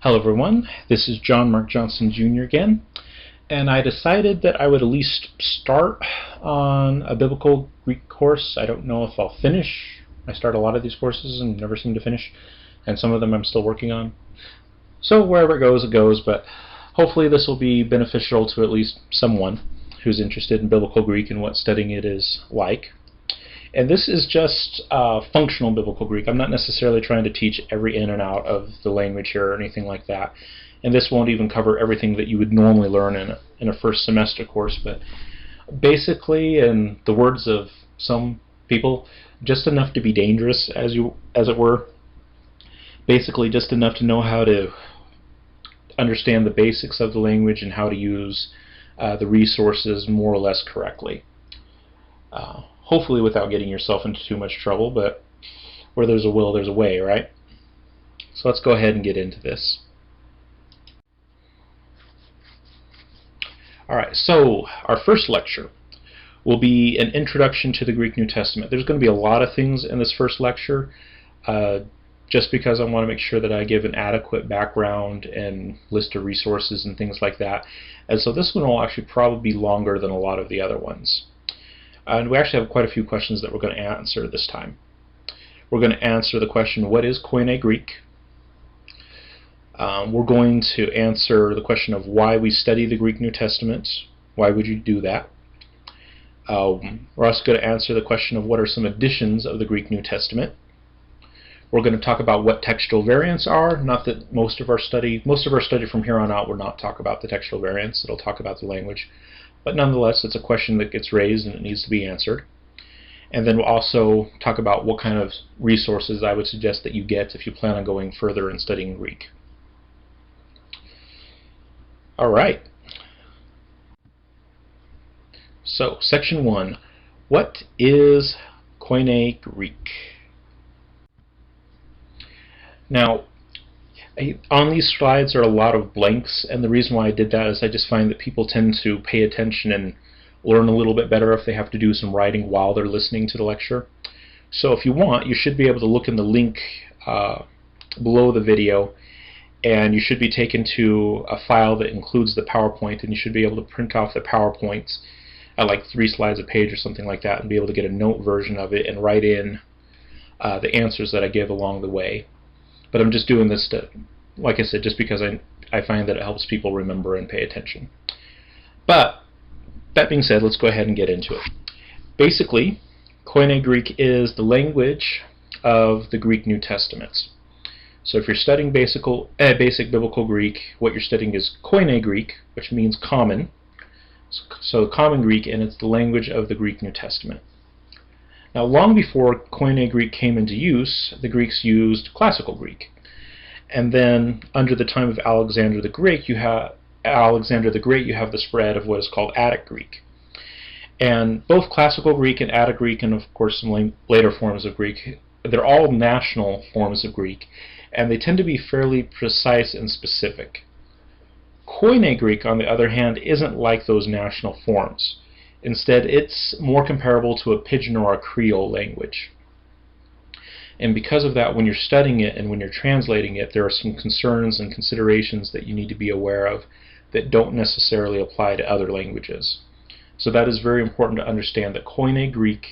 Hello everyone, this is John Mark Johnson Jr. again, and I decided that I would at least start on a biblical Greek course. I don't know if I'll finish. I start a lot of these courses and never seem to finish, and some of them I'm still working on. So wherever it goes, but hopefully this will be beneficial to at least someone who's interested in biblical Greek and what studying it is like. And this is just functional biblical Greek. I'm not necessarily trying to teach every in and out of the language here or anything like that. And this won't even cover everything that you would normally learn in a first semester course. But basically, in the words of some people, just enough to be dangerous, as it were. Basically, just enough to know how to understand the basics of the language and how to use the resources more or less correctly. Hopefully without getting yourself into too much trouble, but where there's a will, there's a way, right? So let's go ahead and get into this. Alright, so our first lecture will be an introduction to the Greek New Testament. There's going to be a lot of things in this first lecture, just because I want to make sure that I give an adequate background and list of resources and things like that. And so this one will actually probably be longer than a lot of the other ones. And we actually have quite a few questions that we're going to answer this time. We're going to answer the question, what is Koine Greek? We're going to answer the question of why we study the Greek New Testament. Why would you do that? We're also going to answer the question of what are some editions of the Greek New Testament. We're going to talk about what textual variants are. Not that most of our study from here on out will not talk about the textual variants. It'll talk about the language. But nonetheless, it's a question that gets raised and it needs to be answered. And then we'll also talk about what kind of resources I would suggest that you get if you plan on going further and studying Greek. Alright. So, section 1. What is Koine Greek? Now, on these slides are a lot of blanks, and the reason why I did that is I just find that people tend to pay attention and learn a little bit better if they have to do some writing while they're listening to the lecture. So if you want, you should be able to look in the link below the video, and you should be taken to a file that includes the PowerPoint, and you should be able to print off the PowerPoints at like 3 slides a page or something like that and be able to get a note version of it and write in the answers that I give along the way. But I'm just doing this to, like I said, just because I find that it helps people remember and pay attention. But, that being said, let's go ahead and get into it. Basically, Koine Greek is the language of the Greek New Testament. So if you're studying basic biblical Greek, what you're studying is Koine Greek, which means common. So common Greek, and it's the language of the Greek New Testament. Now, long before Koine Greek came into use, the Greeks used Classical Greek. And then, under the time of Alexander the Great, you have the spread of what is called Attic Greek. And both Classical Greek and Attic Greek, and of course some later forms of Greek, they're all national forms of Greek, and they tend to be fairly precise and specific. Koine Greek, on the other hand, isn't like those national forms. Instead, it's more comparable to a Pidgin or a Creole language. And because of that, when you're studying it and when you're translating it, there are some concerns and considerations that you need to be aware of that don't necessarily apply to other languages. So that is very important to understand that Koine Greek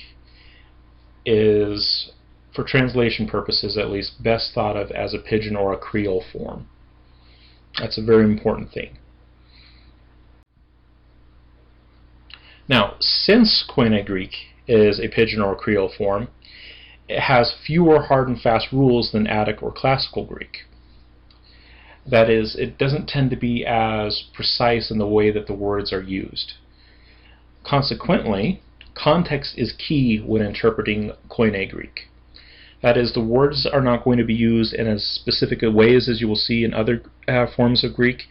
is, for translation purposes at least, best thought of as a Pidgin or a Creole form. That's a very important thing. Now, since Koine Greek is a Pidgin or a Creole form, it has fewer hard and fast rules than Attic or Classical Greek. That is, it doesn't tend to be as precise in the way that the words are used. Consequently, context is key when interpreting Koine Greek. That is, the words are not going to be used in as specific ways as you will see in other forms of Greek,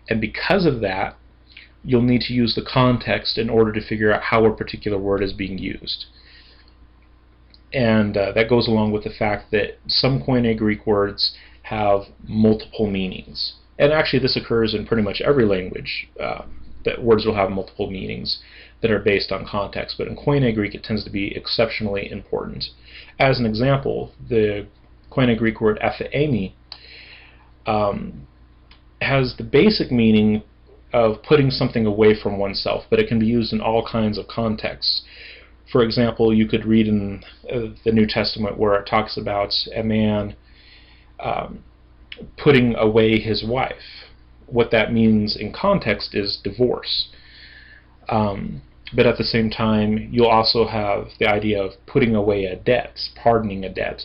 and because of that, you'll need to use the context in order to figure out how a particular word is being used. And that goes along with the fact that some Koine Greek words have multiple meanings. And actually this occurs in pretty much every language, that words will have multiple meanings that are based on context. But in Koine Greek it tends to be exceptionally important. As an example, the Koine Greek word apheemi has the basic meaning of putting something away from oneself, but it can be used in all kinds of contexts. For example, you could read in the New Testament where it talks about a man putting away his wife. What that means in context is divorce. But at the same time, you'll also have the idea of putting away a debt, pardoning a debt.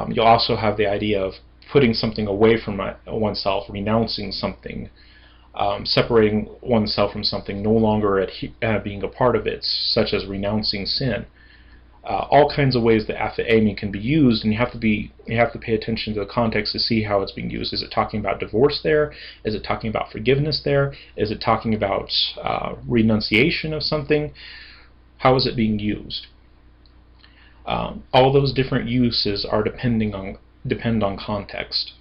You'll also have the idea of putting something away from oneself, renouncing something, separating oneself from something, no longer being a part of it, such as renouncing sin. All kinds of ways that aphiemi can be used, and you have to pay attention to the context to see how it's being used. Is it talking about divorce there? Is it talking about forgiveness there? Is it talking about renunciation of something? How is it being used? All those different uses are depend on context.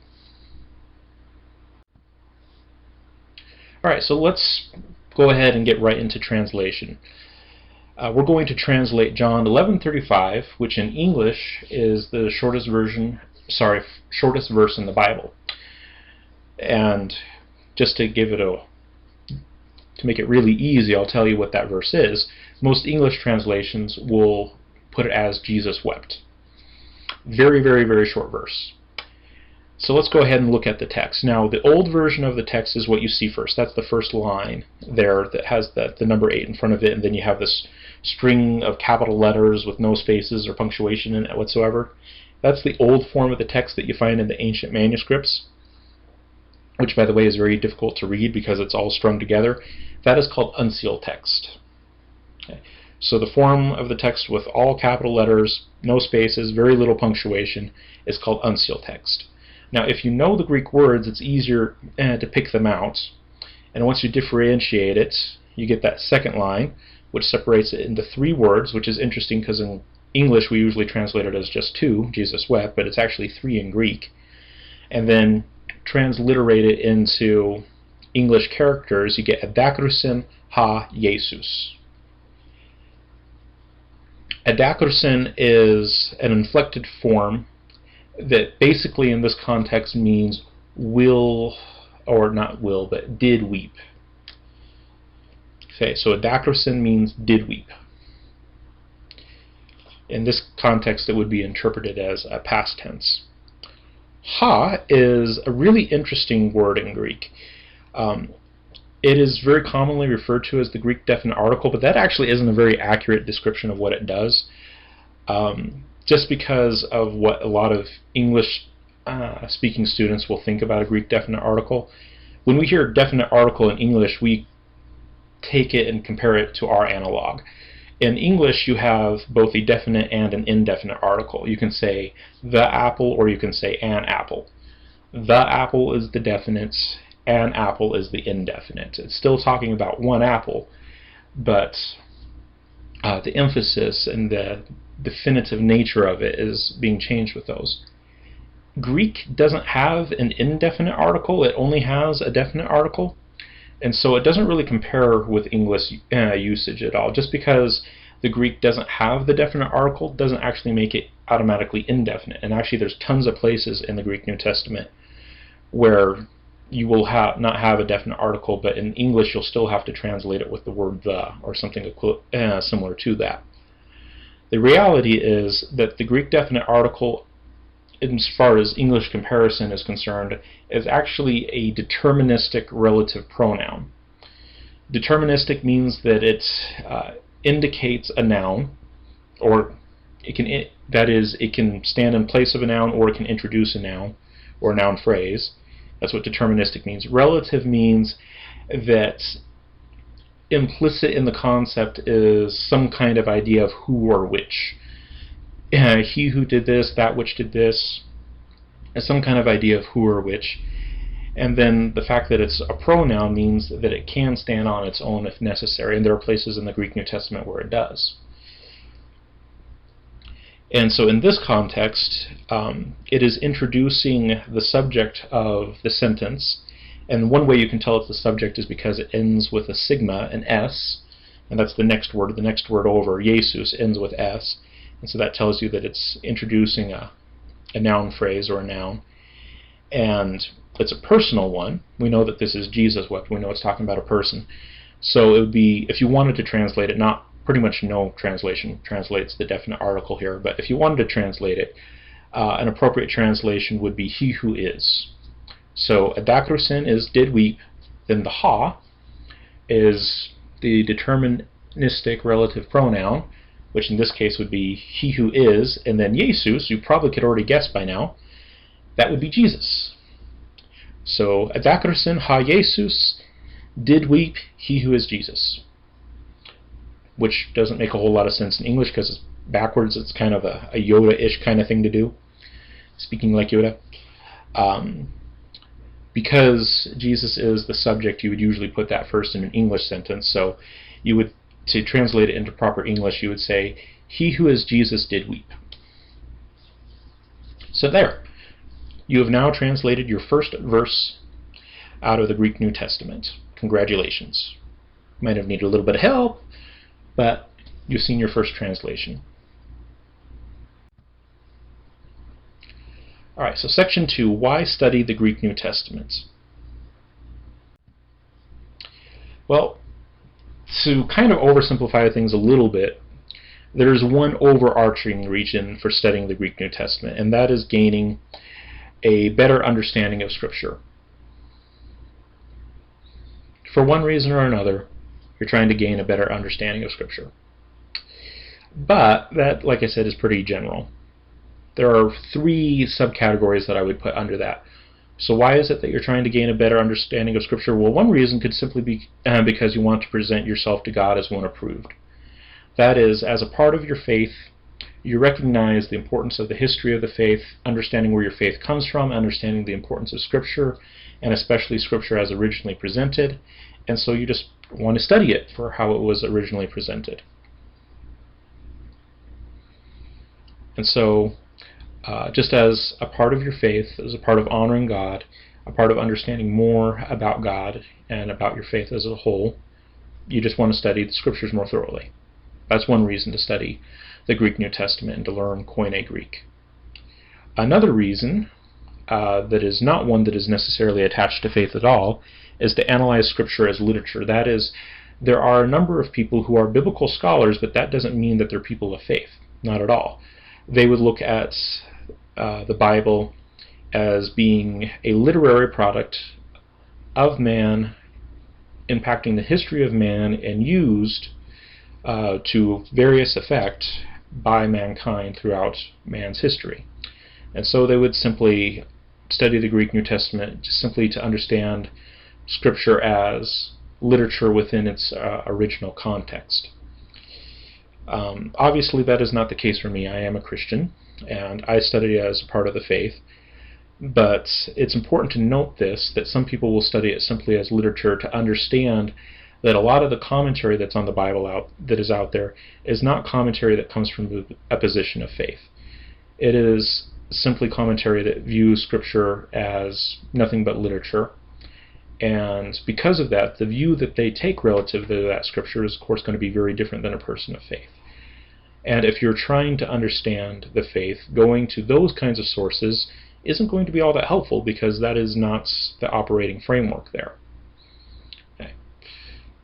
Alright, so let's go ahead and get right into translation. We're going to translate John 11:35, which in English is the shortest verse in the Bible. And just to make it really easy, I'll tell you what that verse is. Most English translations will put it as Jesus wept. Very, very, very short verse. So let's go ahead and look at the text. Now, the old version of the text is what you see first. That's the first line there that has the number 8 in front of it, and then you have this string of capital letters with no spaces or punctuation in it whatsoever. That's the old form of the text that you find in the ancient manuscripts, which, by the way, is very difficult to read because it's all strung together. That is called unsealed text. Okay. So the form of the text with all capital letters, no spaces, very little punctuation is called unsealed text. Now, if you know the Greek words, it's easier to pick them out. And once you differentiate it, you get that second line, which separates it into 3 words, which is interesting because in English we usually translate it as just 2, Jesus wept, but it's actually 3 in Greek. And then transliterate it into English characters, you get adakrusin ha Jesus. Adakrusin is an inflected form that basically in this context means will, or not will, but did weep. Okay, so adakrusin means did weep. In this context, it would be interpreted as a past tense. Ha is a really interesting word in Greek. It is very commonly referred to as the Greek definite article, but that actually isn't a very accurate description of what it does. Just because of what a lot of English speaking students will think about a Greek definite article. When we hear definite article in English, we take it and compare it to our analog. In English, you have both a definite and an indefinite article. You can say the apple, or you can say an apple. The apple is the definite, an apple is the indefinite. It's still talking about one apple, but the emphasis and the definitive nature of it is being changed with those. Greek doesn't have an indefinite article, it only has a definite article, and so it doesn't really compare with English usage at all. Just because the Greek doesn't have the definite article doesn't actually make it automatically indefinite. And actually there's tons of places in the Greek New Testament where you will not have a definite article, but in English you'll still have to translate it with the word the, or something similar to that. The reality is that the Greek definite article, as far as English comparison is concerned, is actually a deterministic relative pronoun. Deterministic means that it indicates a noun, or it can stand in place of a noun, or it can introduce a noun or a noun phrase. That's what deterministic means. Relative means that implicit in the concept is some kind of idea of who or which. He who did this, that which did this, is some kind of idea of who or which. And then the fact that it's a pronoun means that it can stand on its own if necessary, and there are places in the Greek New Testament where it does. And so in this context, it is introducing the subject of the sentence. And one way you can tell it's the subject is because it ends with a sigma, an S, and that's the next word. The next word over, Jesus, ends with S. And so that tells you that it's introducing a noun phrase or a noun. and it's a personal one. We know that this is Jesus wept. We know it's talking about a person. So it would be, if you wanted to translate it, not pretty much no translation translates the definite article here, but if you wanted to translate it, an appropriate translation would be he who is. So adakrosin is did weep, then the ha is the deterministic relative pronoun, which in this case would be he who is, and then Jesus, you probably could already guess by now, that would be Jesus. So adakrosin ha Jesus did weep, he who is Jesus. Which doesn't make a whole lot of sense in English because it's backwards. It's kind of a Yoda-ish kind of thing to do, speaking like Yoda. Because Jesus is the subject, you would usually put that first in an English sentence. So you would, to translate it into proper English, you would say, he who is Jesus did weep. So there. You have now translated your first verse out of the Greek New Testament. Congratulations. Might have needed a little bit of help, but you've seen your first translation. Alright, so section 2, why study the Greek New Testament? Well, to kind of oversimplify things a little bit, there's one overarching reason for studying the Greek New Testament, and that is gaining a better understanding of Scripture. For one reason or another, you're trying to gain a better understanding of Scripture. But that, like I said, is pretty general. There are 3 subcategories that I would put under that. So why is it that you're trying to gain a better understanding of Scripture? Well, one reason could simply be because you want to present yourself to God as one approved. That is, as a part of your faith, you recognize the importance of the history of the faith, understanding where your faith comes from, understanding the importance of Scripture, and especially Scripture as originally presented, and so you just want to study it for how it was originally presented. And so, just as a part of your faith, as a part of honoring God, a part of understanding more about God and about your faith as a whole, you just want to study the Scriptures more thoroughly. That's one reason to study the Greek New Testament and to learn Koine Greek. Another reason that is not one that is necessarily attached to faith at all is to analyze Scripture as literature. That is, there are a number of people who are biblical scholars, but that doesn't mean that they're people of faith. Not at all. They would look at the Bible as being a literary product of man, impacting the history of man, and used to various effect by mankind throughout man's history. And so they would simply study the Greek New Testament just simply to understand Scripture as literature within its original context. Obviously that is not the case for me. I am a Christian and I study it as a part of the faith, but it's important to note this, that some people will study it simply as literature to understand that a lot of the commentary that's on the Bible that is out there is not commentary that comes from a position of faith. It is simply commentary that views Scripture as nothing but literature, and because of that, the view that they take relative to that Scripture is of course going to be very different than a person of faith. And if you're trying to understand the faith, going to those kinds of sources isn't going to be all that helpful, because that is not the operating framework there. Okay.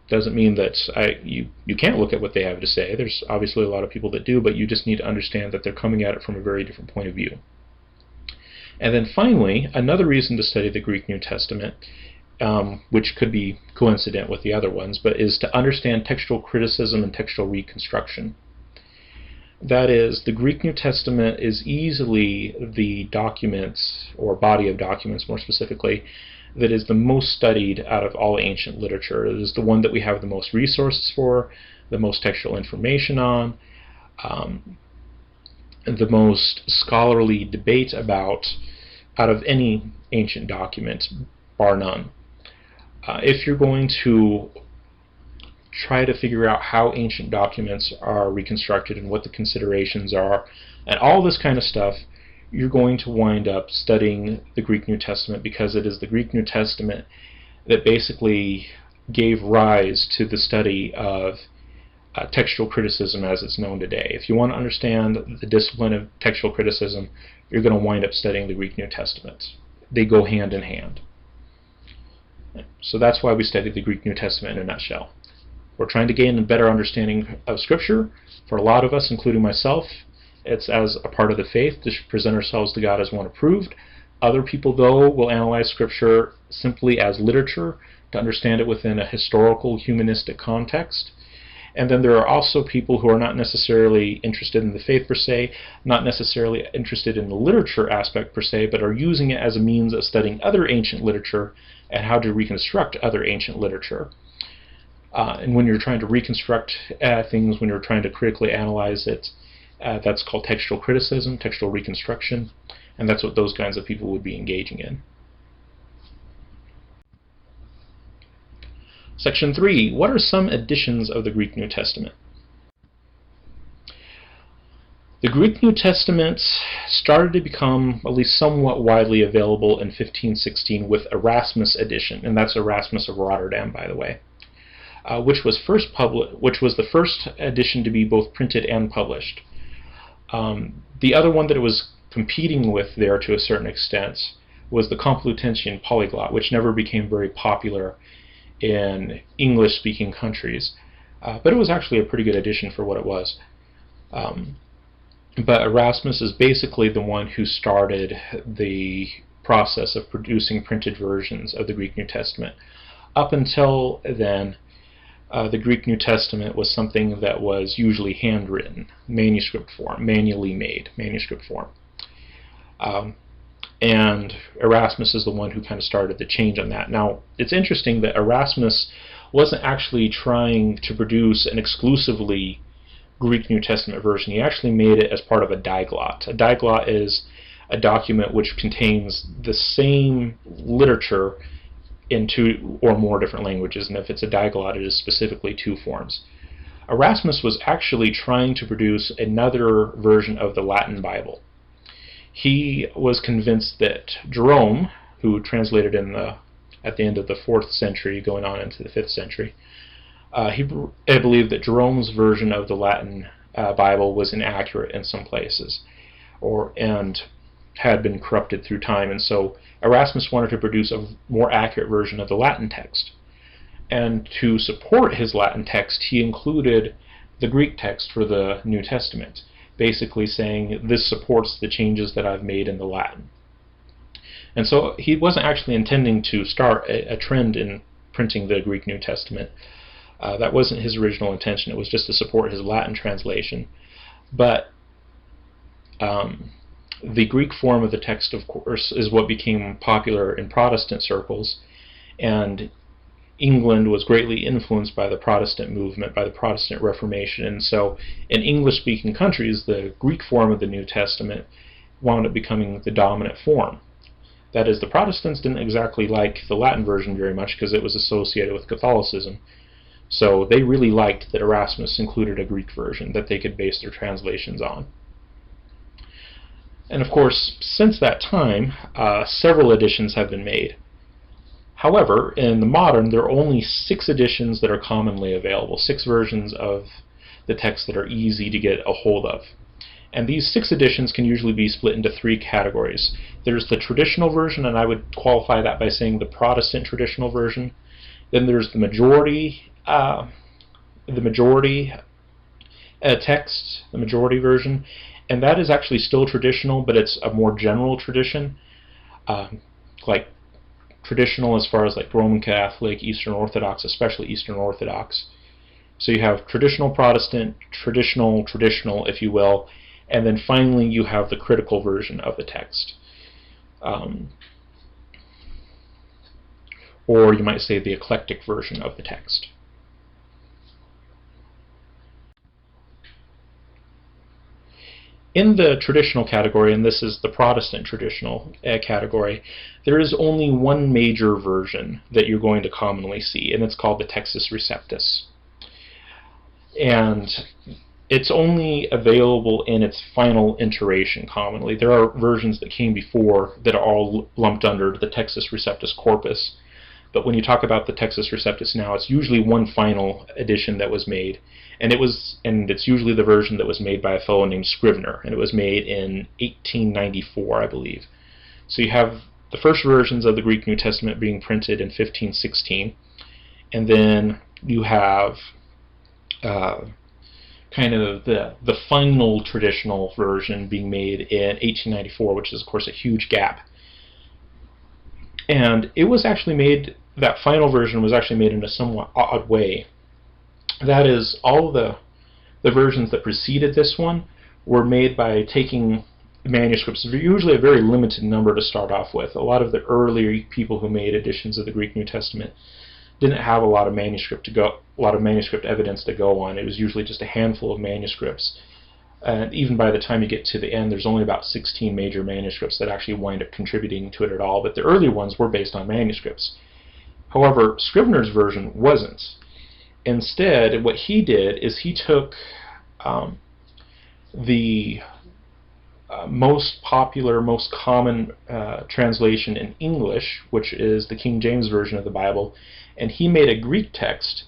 Doesn't mean that you can't look at what they have to say. There's obviously a lot of people that do, but you just need to understand that they're coming at it from a very different point of view. And then finally, another reason to study the Greek New Testament, which could be coincident with the other ones, but is to understand textual criticism and textual reconstruction. That is, the Greek New Testament is easily the document, or body of documents more specifically, that is the most studied out of all ancient literature. It is the one that we have the most resources for, the most textual information on, the most scholarly debate about out of any ancient document, bar none. If you're going to try to figure out how ancient documents are reconstructed and what the considerations are, and all this kind of stuff, you're going to wind up studying the Greek New Testament, because it is the Greek New Testament that basically gave rise to the study of textual criticism as it's known today. If you want to understand the discipline of textual criticism, you're going to wind up studying the Greek New Testament. they go hand in hand. So that's why we study the Greek New Testament in a nutshell. We're trying to gain a better understanding of Scripture. For a lot of us, including myself, it's as a part of the faith to present ourselves to God as one approved. Other people, though, will analyze Scripture simply as literature to understand it within a historical, humanistic context. And then there are also people who are not necessarily interested in the faith per se, not necessarily interested in the literature aspect per se, but are using it as a means of studying other ancient literature and how to reconstruct other ancient literature. And when you're trying to reconstruct things, when you're trying to critically analyze it, that's called textual criticism, textual reconstruction, and that's what those kinds of people would be engaging in. Section 3. What are some editions of the Greek New Testament? The Greek New Testament started to become at least somewhat widely available in 1516 with Erasmus' edition, and that's Erasmus of Rotterdam, by the way, which was the first edition to be both printed and published. The other one that it was competing with there to a certain extent was the Complutensian Polyglot, which never became very popular in English-speaking countries, but it was actually a pretty good edition for what it was. But Erasmus is basically the one who started the process of producing printed versions of the Greek New Testament. Up until then, the Greek New Testament was something that was usually handwritten, manuscript form, manually made manuscript form. And Erasmus is the one who kind of started the change on that. Now, it's interesting that Erasmus wasn't actually trying to produce an exclusively Greek New Testament version. He actually made it as part of a diglot. A diglot is a document which contains the same literature in 2 or more different languages, and if it's a diglot, it is specifically 2 forms. Erasmus was actually trying to produce another version of the Latin Bible. He was convinced that Jerome, who translated at the end of the 4th century, going on into the 5th century, he believed that Jerome's version of the Latin Bible was inaccurate in some places, and had been corrupted through time, and so Erasmus wanted to produce a more accurate version of the Latin text. And to support his Latin text, he included the Greek text for the New Testament, basically saying, this supports the changes that I've made in the Latin. And so he wasn't actually intending to start a trend in printing the Greek New Testament. That wasn't his original intention. It was just to support his Latin translation. But the Greek form of the text, of course, is what became popular in Protestant circles, and England was greatly influenced by the Protestant movement, by the Protestant Reformation, and so in English-speaking countries, the Greek form of the New Testament wound up becoming the dominant form. That is, the Protestants didn't exactly like the Latin version very much because it was associated with Catholicism, so they really liked that Erasmus included a Greek version that they could base their translations on. And of course, since that time, several editions have been made. However, in the modern, there are only 6 editions that are commonly available, 6 versions of the text that are easy to get a hold of. And these 6 editions can usually be split into 3 categories. There's the traditional version, and I would qualify that by saying the Protestant traditional version. Then there's the majority text, the majority version, and that is actually still traditional, but it's a more general tradition, like traditional as far as like Roman Catholic, Eastern Orthodox, especially Eastern Orthodox. So you have traditional Protestant, traditional, if you will, and then finally you have the critical version of the text. Or you might say the eclectic version of the text. In the traditional category, and this is the Protestant traditional category, there is only one major version that you're going to commonly see, and it's called the Textus Receptus. And it's only available in its final iteration commonly. There are versions that came before that are all lumped under the Textus Receptus corpus. But when you talk about the Textus Receptus now, it's usually one final edition that was made, and it's usually the version that was made by a fellow named Scrivener, and it was made in 1894, I believe. So you have the first versions of the Greek New Testament being printed in 1516, and then you have kind of the final traditional version being made in 1894, which is of course a huge gap. And it was actually made, that final version was actually made in a somewhat odd way. That is, all the versions that preceded this one were made by taking manuscripts, usually a very limited number to start off with. A lot of the earlier people who made editions of the Greek New Testament didn't have a lot of manuscript evidence to go on. It was usually just a handful of manuscripts. And even by the time you get to the end, there's only about 16 major manuscripts that actually wind up contributing to it at all, but the early ones were based on manuscripts. However, Scrivener's version wasn't. Instead, what he did is he took the most popular, most common translation in English, which is the King James Version of the Bible, and he made a Greek text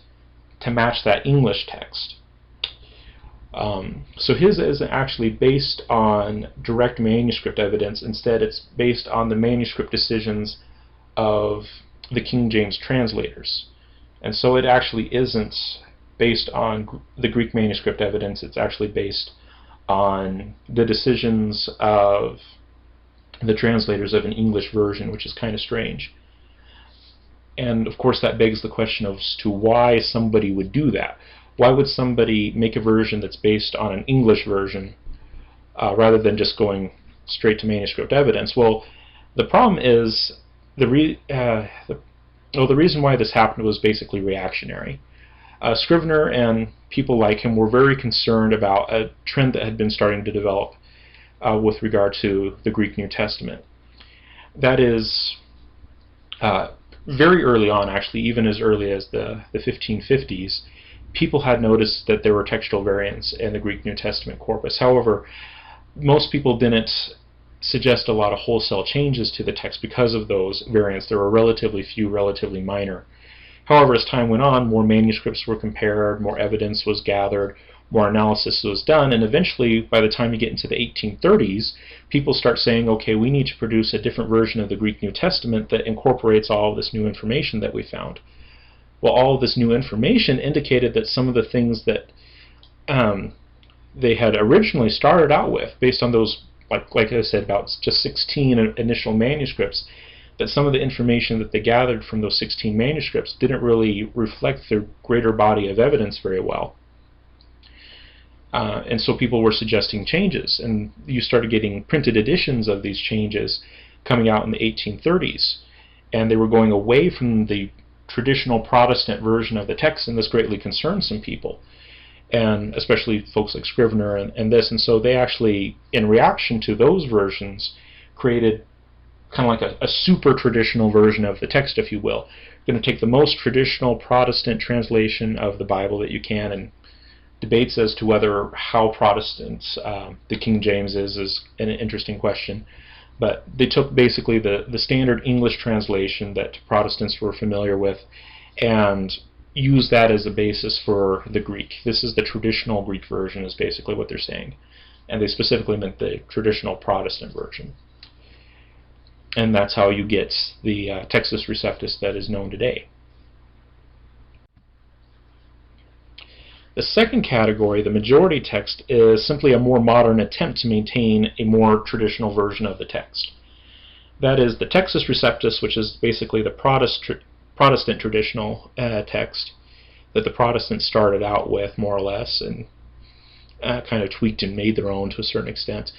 to match that English text. So his isn't actually based on direct manuscript evidence. Instead, it's based on the manuscript decisions of the King James translators. And so it actually isn't based on the Greek manuscript evidence. It's actually based on the decisions of the translators of an English version, which is kind of strange. And of course that begs the question as to why somebody would do that. Why would somebody make a version that's based on an English version rather than just going straight to manuscript evidence? Well, the problem is the reason why this happened was basically reactionary. Scrivener and people like him were very concerned about a trend that had been starting to develop with regard to the Greek New Testament. That is, very early on, actually, even as early as the 1550s, people had noticed that there were textual variants in the Greek New Testament corpus. However, most people didn't suggest a lot of wholesale changes to the text because of those variants. There were relatively few, relatively minor. However, as time went on, more manuscripts were compared, more evidence was gathered, more analysis was done, and eventually, by the time you get into the 1830s, people start saying, okay, we need to produce a different version of the Greek New Testament that incorporates all of this new information that we found. Well, all of this new information indicated that some of the things that they had originally started out with, based on those, like I said, about just 16 initial manuscripts, that some of the information that they gathered from those 16 manuscripts didn't really reflect the greater body of evidence very well. And so people were suggesting changes, and you started getting printed editions of these changes coming out in the 1830s. And they were going away from the traditional Protestant version of the text, and this greatly concerned some people, and especially folks like Scrivener and this. And so they actually, in reaction to those versions, created kind of like a super traditional version of the text, if you will. You're going to take the most traditional Protestant translation of the Bible that you can, and debates as to whether how Protestant the King James is an interesting question. But they took basically the standard English translation that Protestants were familiar with and used that as a basis for the Greek. This is the traditional Greek version, is basically what they're saying. And they specifically meant the traditional Protestant version. And that's how you get the Textus Receptus that is known today. The second category, the majority text, is simply a more modern attempt to maintain a more traditional version of the text. That is, the Textus Receptus, which is basically the Protestant traditional text that the Protestants started out with, more or less, and kind of tweaked and made their own to a certain extent.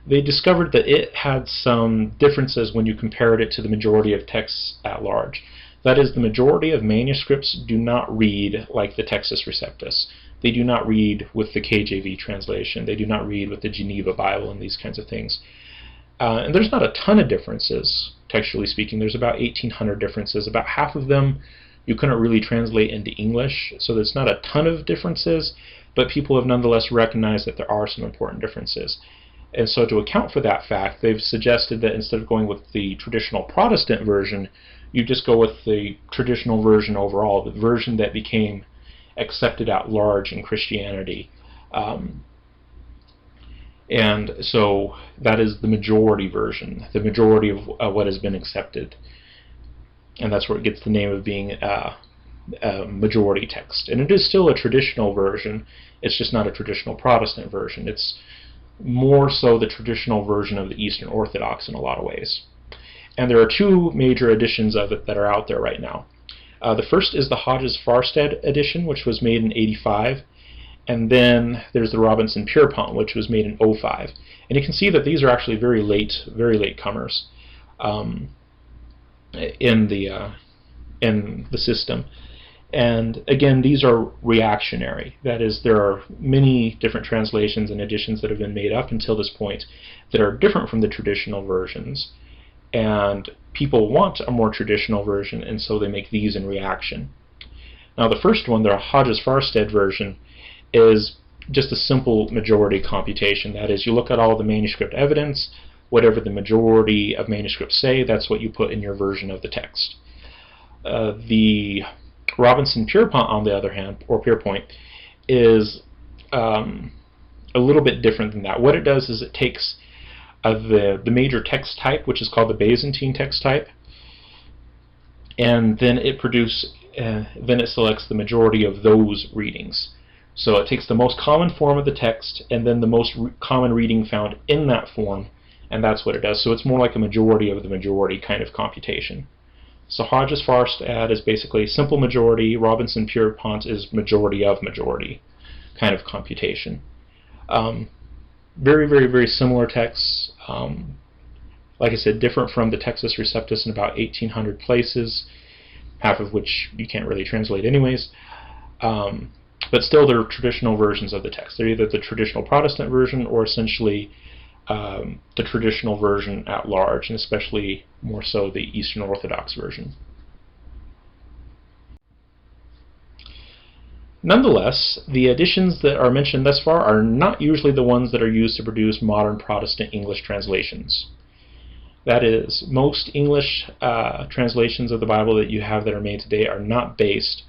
They discovered that it had some differences when you compared it to the majority of texts at large. That is, the majority of manuscripts do not read like the Textus Receptus. They do not read with the KJV translation. They do not read with the Geneva Bible and these kinds of things. And there's not a ton of differences, textually speaking. There's about 1,800 differences. About half of them you couldn't really translate into English, so there's not a ton of differences, but people have nonetheless recognized that there are some important differences. And so to account for that fact, they've suggested that instead of going with the traditional Protestant version, you just go with the traditional version overall, the version that became accepted at large in Christianity. And And so that is the majority version, the majority of what has been accepted. And that's where it gets the name of being a majority text. And it is still a traditional version, it's just not a traditional Protestant version. It's more so the traditional version of the Eastern Orthodox in a lot of ways. And there are two major editions of it that are out there right now. The first is the Hodges-Farstad edition, which was made in '85, and then there's the Robinson-Pierpont, which was made in '05. And you can see that these are actually very late comers in the system. And again, these are reactionary. That is, there are many different translations and editions that have been made up until this point that are different from the traditional versions. And people want a more traditional version, and so they make these in reaction. Now the first one, the Hodges-Farstad version, is just a simple majority computation. That is, you look at all the manuscript evidence, whatever the majority of manuscripts say, that's what you put in your version of the text. The Robinson-Pierpont, on the other hand, or Pierpont, is a little bit different than that. What it does is it takes the major text type, which is called the Byzantine text type, and then it selects the majority of those readings. So it takes the most common form of the text and then the most common reading found in that form, and that's what it does. So it's more like a majority of the majority kind of computation. So Hodges-Farstad is basically simple majority, Robinson-Pierpont is majority of majority kind of computation. Very, very, very similar texts. Like I said, different from the Textus Receptus in about 1,800 places, half of which you can't really translate anyways. But still, they're traditional versions of the text. They're either the traditional Protestant version or essentially the traditional version at large, and especially more so the Eastern Orthodox version. Nonetheless, the editions that are mentioned thus far are not usually the ones that are used to produce modern Protestant English translations. That is, most English translations of the Bible that you have that are made today are not based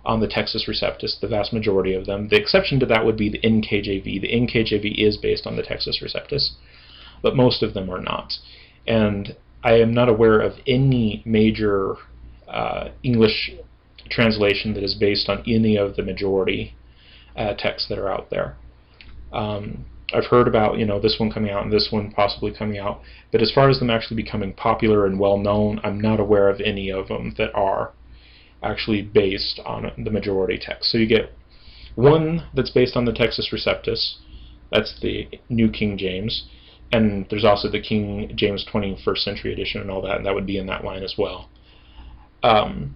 on the Textus Receptus, the vast majority of them. The exception to that would be the NKJV. The NKJV is based on the Textus Receptus, but most of them are not. And I am not aware of any major English translation that is based on any of the majority texts that are out there. I've heard about, this one coming out and this one possibly coming out, but as far as them actually becoming popular and well known, I'm not aware of any of them that are actually based on the majority text. So you get one that's based on the Textus Receptus, that's the New King James, and there's also the King James 21st Century Edition and all that, and that would be in that line as well. And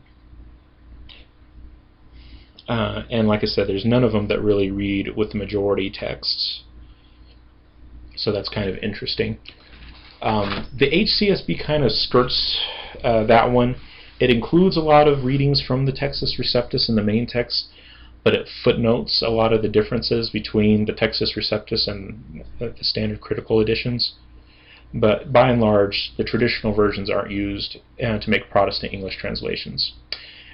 like I said, there's none of them that really read with the majority texts, so that's kind of interesting. The HCSB kind of skirts that one. It includes a lot of readings from the Textus Receptus in the main text, but it footnotes a lot of the differences between the Textus Receptus and the standard critical editions. But by and large, the traditional versions aren't used to make Protestant English translations.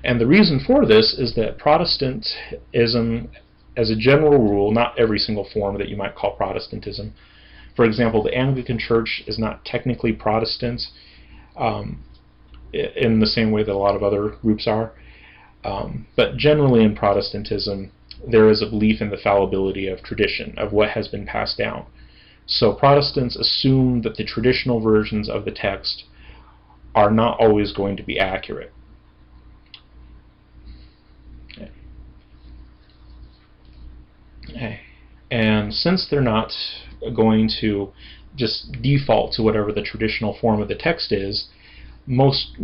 And the reason for this is that Protestantism, as a general rule, not every single form that you might call Protestantism. For example, the Anglican Church is not technically Protestant in the same way that a lot of other groups are. But generally in Protestantism, there is a belief in the fallibility of tradition, of what has been passed down. So Protestants assume that the traditional versions of the text are not always going to be accurate. And since they're not going to just default to whatever the traditional form of the text is, most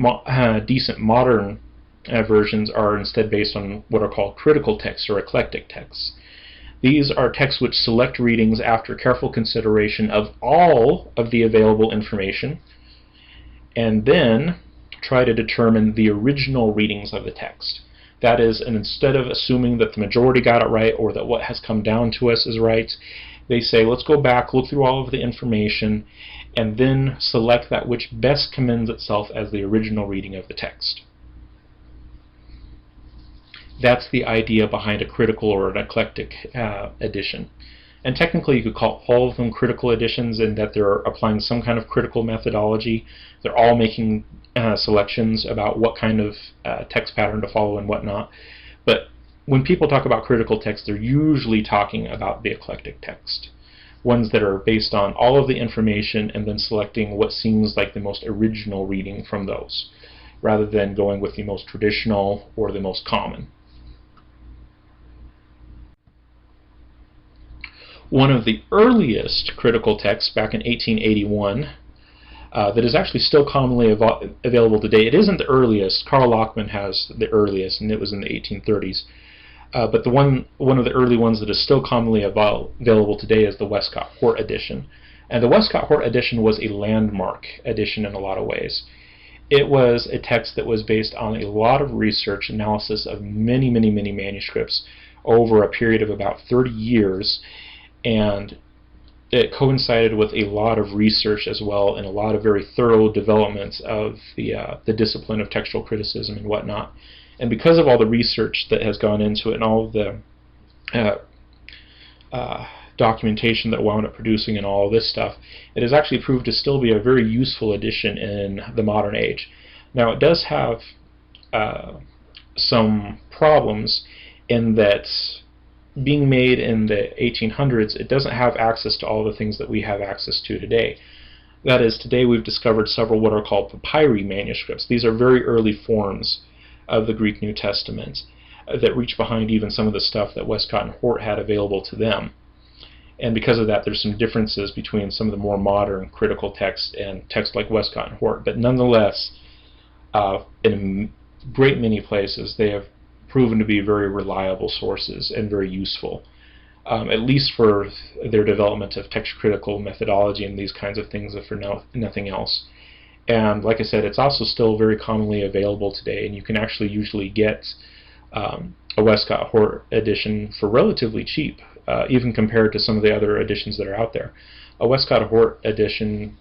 decent modern versions are instead based on what are called critical texts or eclectic texts. These are texts which select readings after careful consideration of all of the available information and then try to determine the original readings of the text. That is, and instead of assuming that the majority got it right or that what has come down to us is right, they say, let's go back, look through all of the information, and then select that which best commends itself as the original reading of the text. That's the idea behind a critical or an eclectic edition. And technically you could call all of them critical editions in that they're applying some kind of critical methodology. They're all making selections about what kind of text pattern to follow and whatnot. But when people talk about critical text, they're usually talking about the eclectic text. Ones that are based on all of the information and then selecting what seems like the most original reading from those, rather than going with the most traditional or the most common. One of the earliest critical texts back in 1881 that is actually still commonly available today. It isn't the earliest. Karl Lockman has the earliest, and it was in the 1830s. But one of the early ones that is still commonly available today is the Westcott-Hort edition. And the Westcott-Hort edition was a landmark edition in a lot of ways. It was a text that was based on a lot of research analysis of many, many, many manuscripts over a period of about 30 years. And it coincided with a lot of research as well and a lot of very thorough developments of the discipline of textual criticism and whatnot. And because of all the research that has gone into it and all of the documentation that wound up producing and all of this stuff, it has actually proved to still be a very useful edition in the modern age. Now it does have some problems in that being made in the 1800s, it doesn't have access to all the things that we have access to today. That is, today we've discovered several what are called papyri manuscripts. These are very early forms of the Greek New Testament that reach behind even some of the stuff that Westcott and Hort had available to them. And because of that, there's some differences between some of the more modern critical texts and texts like Westcott and Hort. But nonetheless, in a great many places, they have proven to be very reliable sources and very useful, at least for their development of text critical methodology and these kinds of things, if for nothing else. And like I said, it's also still very commonly available today, and you can actually usually get a Westcott-Hort edition for relatively cheap, even compared to some of the other editions that are out there. A Westcott-Hort edition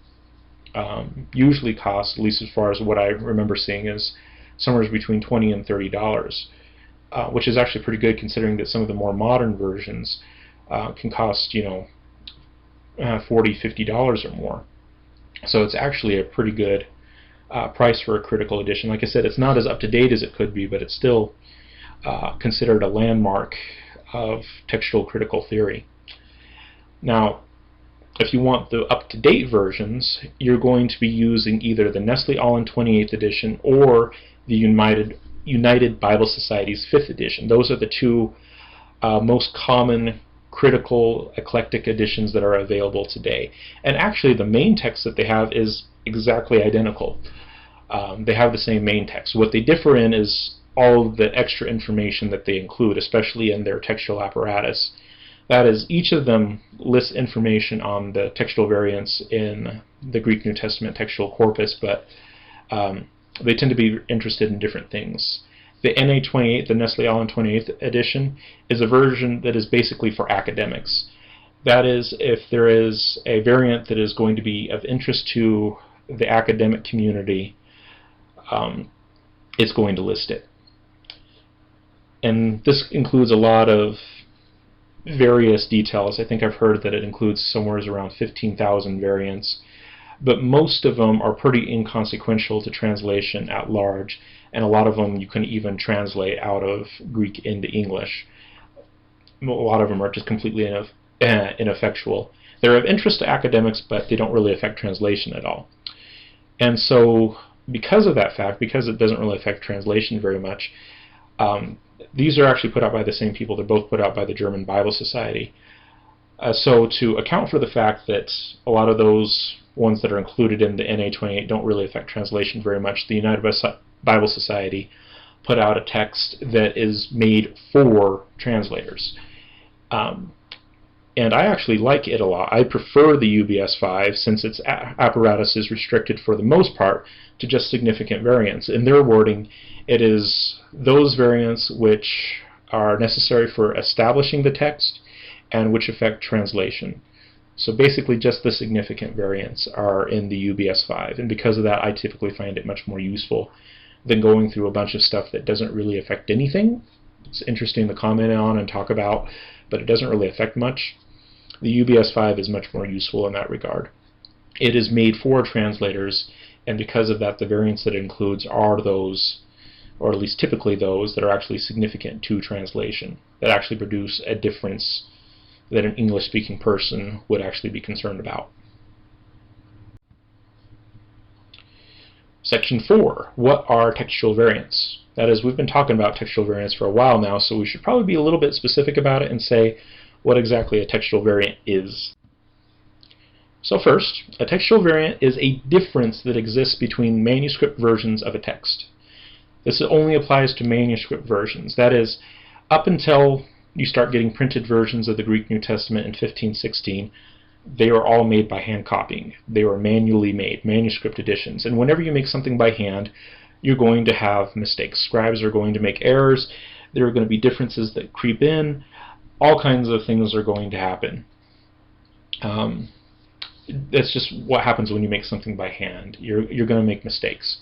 usually costs, at least as far as what I remember seeing, is somewhere between $20 and $30. Which is actually pretty good considering that some of the more modern versions can cost, $40, $50 or more. So it's actually a pretty good price for a critical edition. Like I said, it's not as up-to-date as it could be, but it's still considered a landmark of textual critical theory. Now, if you want the up-to-date versions, you're going to be using either the Nestle Aland 28th edition or the United Bible Society's 5th edition. Those are the two most common critical eclectic editions that are available today. And actually the main text that they have is exactly identical. They have the same main text. What they differ in is all of the extra information that they include, especially in their textual apparatus. That is, each of them lists information on the textual variants in the Greek New Testament textual corpus, but they tend to be interested in different things. The NA28, the Nestle Aland 28th edition, is a version that is basically for academics. That is, if there is a variant that is going to be of interest to the academic community, it's going to list it. And this includes a lot of various details. I think I've heard that it includes somewhere around 15,000 variants. But most of them are pretty inconsequential to translation at large, and a lot of them you can even translate out of Greek into English. A lot of them are just completely ineffectual. They're of interest to academics, but they don't really affect translation at all. And so, because of that fact, because it doesn't really affect translation very much, these are actually put out by the same people. They're both put out by the German Bible Society. So to account for the fact that a lot of those ones that are included in the NA28 don't really affect translation very much, the United Bible Society put out a text that is made for translators. And I actually like it a lot. I prefer the UBS-5 since its apparatus is restricted for the most part to just significant variants. In their wording, it is those variants which are necessary for establishing the text and which affect translation. So basically just the significant variants are in the UBS-5, and because of that I typically find it much more useful than going through a bunch of stuff that doesn't really affect anything. It's interesting to comment on and talk about, but it doesn't really affect much. The UBS-5 is much more useful in that regard. It is made for translators, and because of that, the variants that it includes are those, or at least typically those, that are actually significant to translation, that actually produce a difference that an English-speaking person would actually be concerned about. Section 4, what are textual variants? That is, we've been talking about textual variants for a while now, so we should probably be a little bit specific about it and say what exactly a textual variant is. So first, a textual variant is a difference that exists between manuscript versions of a text. This only applies to manuscript versions. That is, up until you start getting printed versions of the Greek New Testament in 1516, they were all made by hand copying. They were manually made, manuscript editions. And whenever you make something by hand, you're going to have mistakes. Scribes are going to make errors. There are going to be differences that creep in. All kinds of things are going to happen. That's just what happens when you make something by hand. You're going to make mistakes.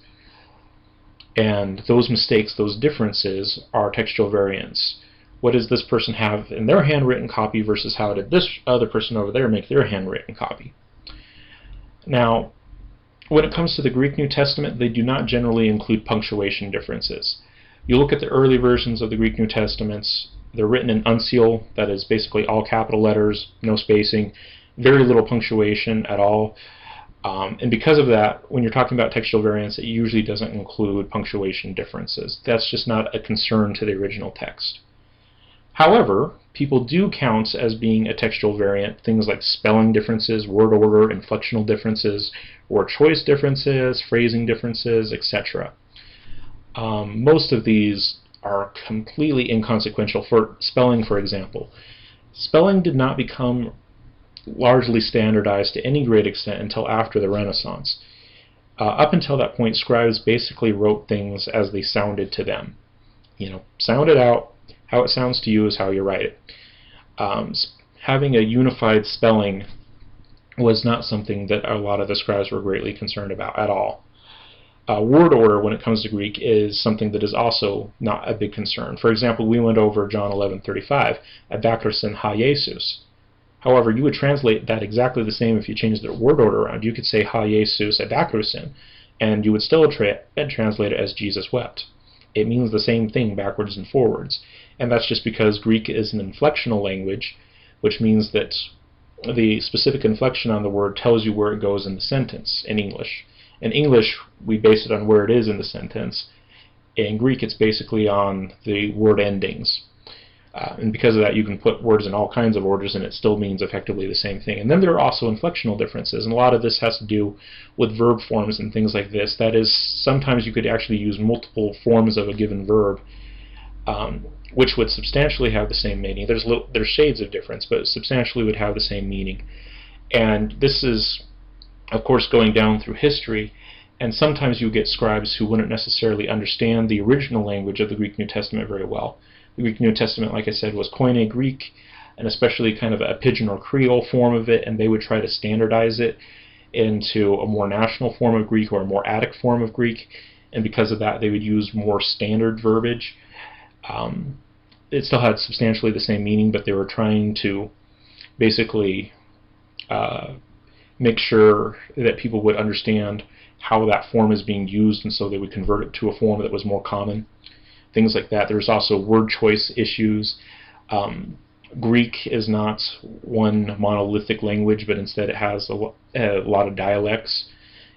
And those mistakes, those differences, are textual variants. What does this person have in their handwritten copy versus how did this other person over there make their handwritten copy? Now, when it comes to the Greek New Testament, they do not generally include punctuation differences. You look at the early versions of the Greek New Testaments, they're written in uncial, that is basically all capital letters, no spacing, very little punctuation at all. And because of that, when you're talking about textual variants, it usually doesn't include punctuation differences. That's just not a concern to the original text. However, people do count as being a textual variant things like spelling differences, word order, inflectional differences, word choice differences, phrasing differences, etc. Most of these are completely inconsequential. For spelling, for example, spelling did not become largely standardized to any great extent until after the Renaissance. Up until that point, scribes basically wrote things as they sounded to them. Sound it out. How it sounds to you is how you write it. Having a unified spelling was not something that a lot of the scribes were greatly concerned about at all. Word order, when it comes to Greek, is something that is also not a big concern. For example, we went over John 11:35, adakrosin ha Jesus. However, you would translate that exactly the same if you changed the word order around. You could say ha Jesus adakrosin, and you would still translate it as Jesus wept. It means the same thing backwards and forwards. And that's just because Greek is an inflectional language, which means that the specific inflection on the word tells you where it goes in the sentence in English. In English, we base it on where it is in the sentence. In Greek, it's basically on the word endings. And because of that, you can put words in all kinds of orders and it still means effectively the same thing. And then there are also inflectional differences, and a lot of this has to do with verb forms and things like this. That is, sometimes you could actually use multiple forms of a given verb, which would substantially have the same meaning. There's shades of difference, but substantially would have the same meaning. And this is, of course, going down through history, and sometimes you get scribes who wouldn't necessarily understand the original language of the Greek New Testament very well. The Greek New Testament, like I said, was Koine Greek, and especially kind of a Pidgin or Creole form of it, and they would try to standardize it into a more national form of Greek or a more Attic form of Greek, and because of that, they would use more standard verbiage. It still had substantially the same meaning, but they were trying to basically make sure that people would understand how that form is being used, and so they would convert it to a form that was more common. Things like that. There's also word choice issues. Greek is not one monolithic language, but instead it has a lot of dialects,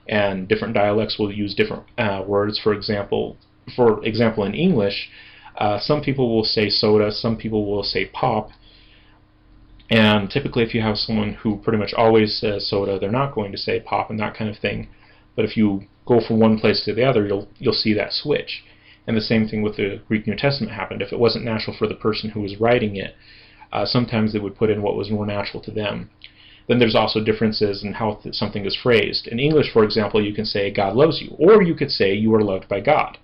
and different dialects will use different words. For example, in English, some people will say soda, some people will say pop, and typically if you have someone who pretty much always says soda, they're not going to say pop and that kind of thing. But if you go from one place to the other, you'll see that switch. And the same thing with the Greek New Testament happened. If it wasn't natural for the person who was writing it, sometimes they would put in what was more natural to them. Then there's also differences in how something is phrased. In English, for example, you can say God loves you, or you could say you are loved by God.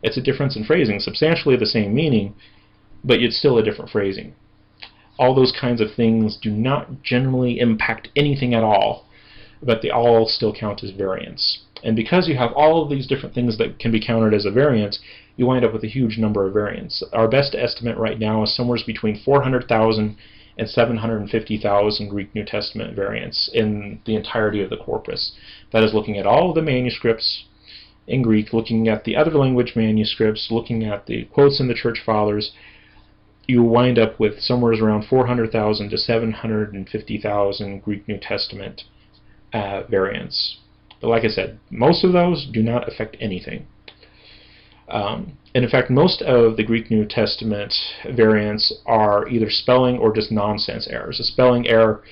It's a difference in phrasing, substantially the same meaning, but it's still a different phrasing. All those kinds of things do not generally impact anything at all, but they all still count as variants. And because you have all of these different things that can be counted as a variant, you wind up with a huge number of variants. Our best estimate right now is somewhere between 400,000 and 750,000 Greek New Testament variants in the entirety of the corpus. That is looking at all of the manuscripts in Greek, looking at the other language manuscripts, looking at the quotes in the Church Fathers. You wind up with somewhere around 400,000 to 750,000 Greek New Testament variants. But like I said, most of those do not affect anything. And in fact, most of the Greek New Testament variants are either spelling or just nonsense errors. A spelling error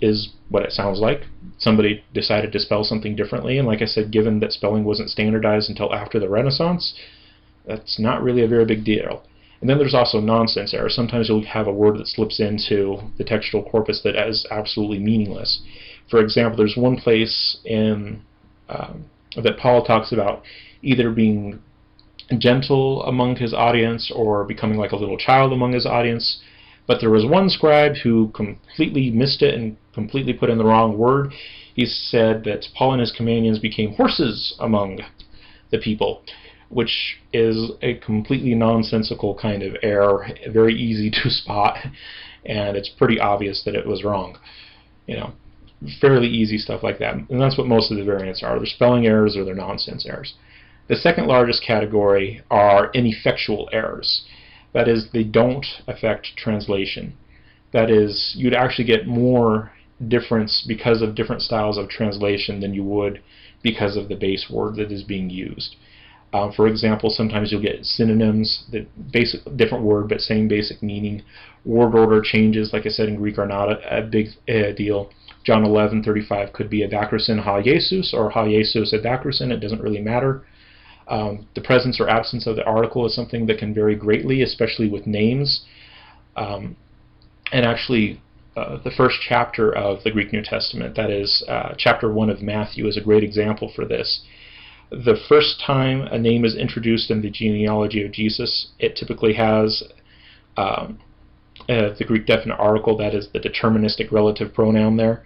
is what it sounds like. Somebody decided to spell something differently, and like I said, given that spelling wasn't standardized until after the Renaissance, that's not really a very big deal. And then there's also nonsense errors. Sometimes you'll have a word that slips into the textual corpus that is absolutely meaningless. For example, there's one place in that Paul talks about either being gentle among his audience or becoming like a little child among his audience. But there was one scribe who completely missed it and completely put in the wrong word. He said that Paul and his companions became horses among the people, which is a completely nonsensical kind of error, very easy to spot, and it's pretty obvious that it was wrong. You know, fairly easy stuff like that. And that's what most of the variants are. They're spelling errors or they're nonsense errors. The second largest category are ineffectual errors. That is, they don't affect translation. That is, you'd actually get more difference because of different styles of translation than you would because of the base word that is being used. For example, sometimes you'll get synonyms, different word but same basic meaning. Word order changes, like I said, in Greek are not a big deal. John 11:35 could be adakrusin ha Jesus or ha Jesus adakrusin. It doesn't really matter. The presence or absence of the article is something that can vary greatly, especially with names. And actually, the first chapter of the Greek New Testament, that is chapter 1 of Matthew, is a great example for this. The first time a name is introduced in the genealogy of Jesus, it typically has the Greek definite article, that is the deterministic relative pronoun there.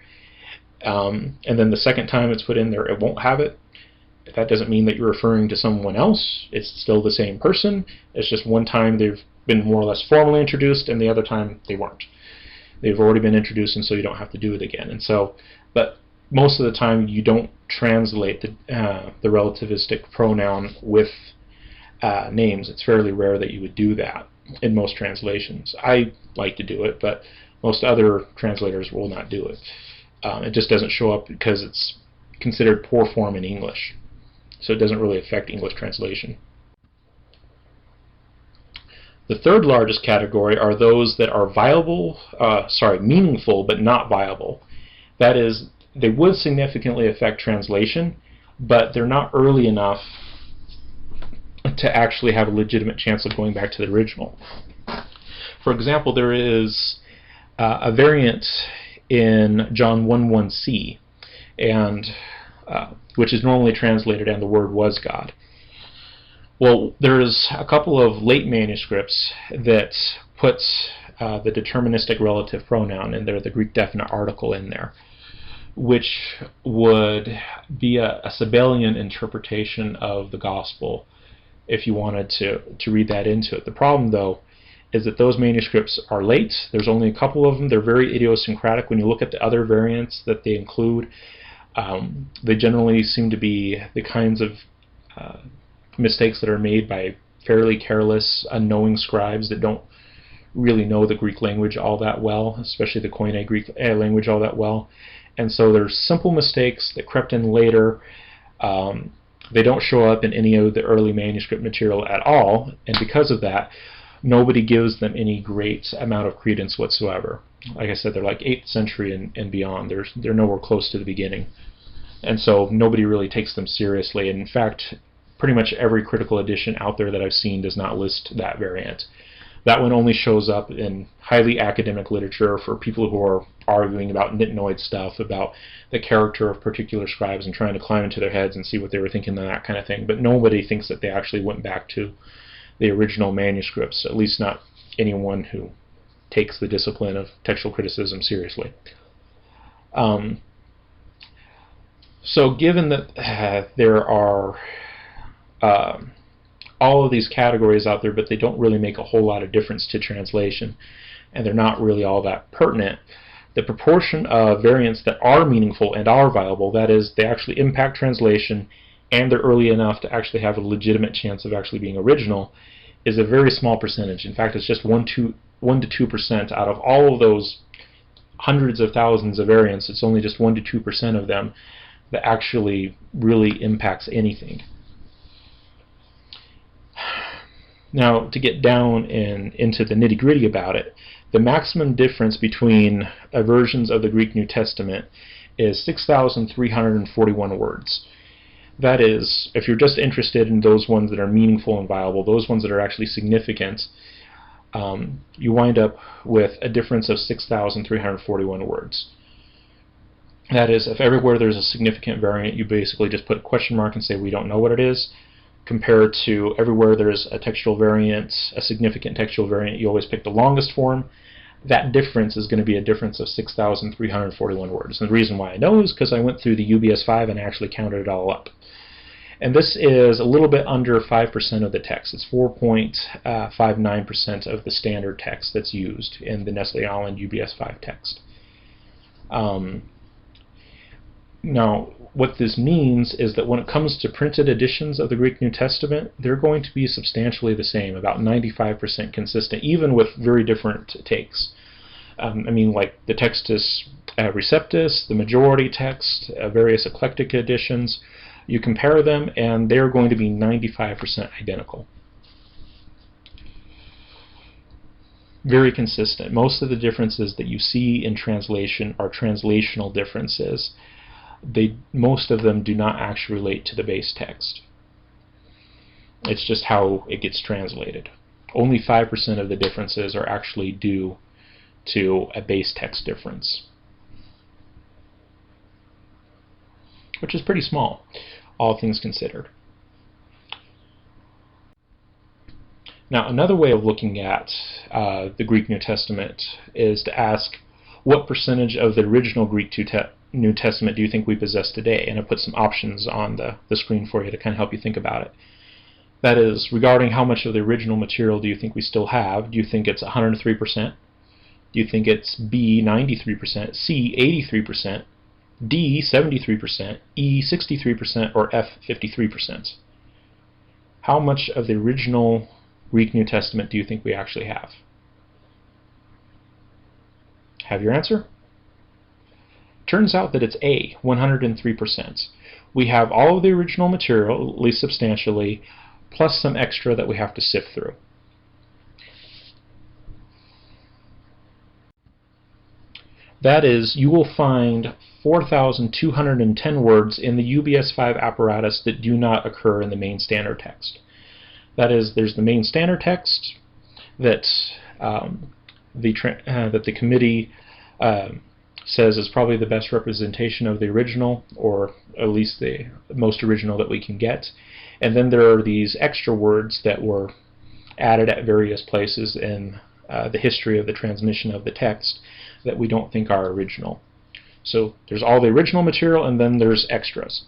And then the second time it's put in there, it won't have it. That doesn't mean that you're referring to someone else. It's still the same person. It's just one time they've been more or less formally introduced, and the other time they weren't. They've already been introduced, and so you don't have to do it again. And so, but most of the time you don't translate the relativistic pronoun with names. It's fairly rare that you would do that in most translations. I like to do it, but most other translators will not do it. It just doesn't show up because it's considered poor form in English. So it doesn't really affect English translation. The third largest category are those that are meaningful but not viable. That is, they would significantly affect translation, but they're not early enough to actually have a legitimate chance of going back to the original. For example, there is a variant in John 1:1c, and which is normally translated, and the Word was God. Well, there's a couple of late manuscripts that put the deterministic relative pronoun in there, the Greek definite article in there, which would be a Sabellian interpretation of the gospel if you wanted to read that into it. The problem, though, is that those manuscripts are late. There's only a couple of them. They're very idiosyncratic. When you look at the other variants that they include, they generally seem to be the kinds of mistakes that are made by fairly careless, unknowing scribes that don't really know the Greek language all that well, especially the Koine Greek language all that well. And so there's simple mistakes that crept in later. They don't show up in any of the early manuscript material at all, and because of that, nobody gives them any great amount of credence whatsoever. Like I said, they're like 8th century and beyond. They're nowhere close to the beginning. And so nobody really takes them seriously. And in fact, pretty much every critical edition out there that I've seen does not list that variant. That one only shows up in highly academic literature for people who are arguing about nitnoid stuff, about the character of particular scribes and trying to climb into their heads and see what they were thinking and that kind of thing. But nobody thinks that they actually went back to the original manuscripts, at least not anyone who takes the discipline of textual criticism seriously. So given that there are all of these categories out there, but they don't really make a whole lot of difference to translation, and they're not really all that pertinent. The proportion of variants that are meaningful and are viable, that is, they actually impact translation and they're early enough to actually have a legitimate chance of actually being original, is a very small percentage. In fact, it's just 1 to 2% out of all of those hundreds of thousands of variants. It's only just 1 to 2% of them that actually really impacts anything. Now, to get down into the nitty-gritty about it, the maximum difference between versions of the Greek New Testament is 6,341 words. That is, if you're just interested in those ones that are meaningful and viable, those ones that are actually significant, you wind up with a difference of 6,341 words. That is, if everywhere there's a significant variant, you basically just put a question mark and say we don't know what it is, compared to everywhere there's a textual variant, a significant textual variant, you always pick the longest form. That difference is going to be a difference of 6,341 words. And the reason why I know is because I went through the UBS-5 and actually counted it all up. And this is a little bit under 5% of the text. It's 4.59% of the standard text that's used in the Nestle-Aland UBS-5 text. Now, what this means is that when it comes to printed editions of the Greek New Testament, they're going to be substantially the same, about 95% consistent, even with very different takes. I mean, like the Textus Receptus, the majority text, various eclectic editions, you compare them and they're going to be 95% identical. Very consistent. Most of the differences that you see in translation are translational differences. Most of them do not actually relate to the base text. It's just how it gets translated. Only 5% of the differences are actually due to a base text difference, which is pretty small, all things considered. Now, another way of looking at the Greek New Testament is to ask, what percentage of the original Greek New Testament do you think we possess today? And I put some options on the screen for you to kind of help you think about it. That is, regarding how much of the original material do you think we still have? Do you think it's 103%? Do you think it's B, 93%, C, 83%, D, 73%, E, 63%, or F, 53%? How much of the original Greek New Testament do you think we actually have? Have your answer? Turns out that it's A, 103%. We have all of the original material, at least substantially, plus some extra that we have to sift through. That is, you will find 4,210 words in the UBS-5 apparatus that do not occur in the main standard text. That is, there's the main standard text that the committee says is probably the best representation of the original, or at least the most original that we can get. And then there are these extra words that were added at various places in the history of the transmission of the text that we don't think are original. So there's all the original material and then there's extras.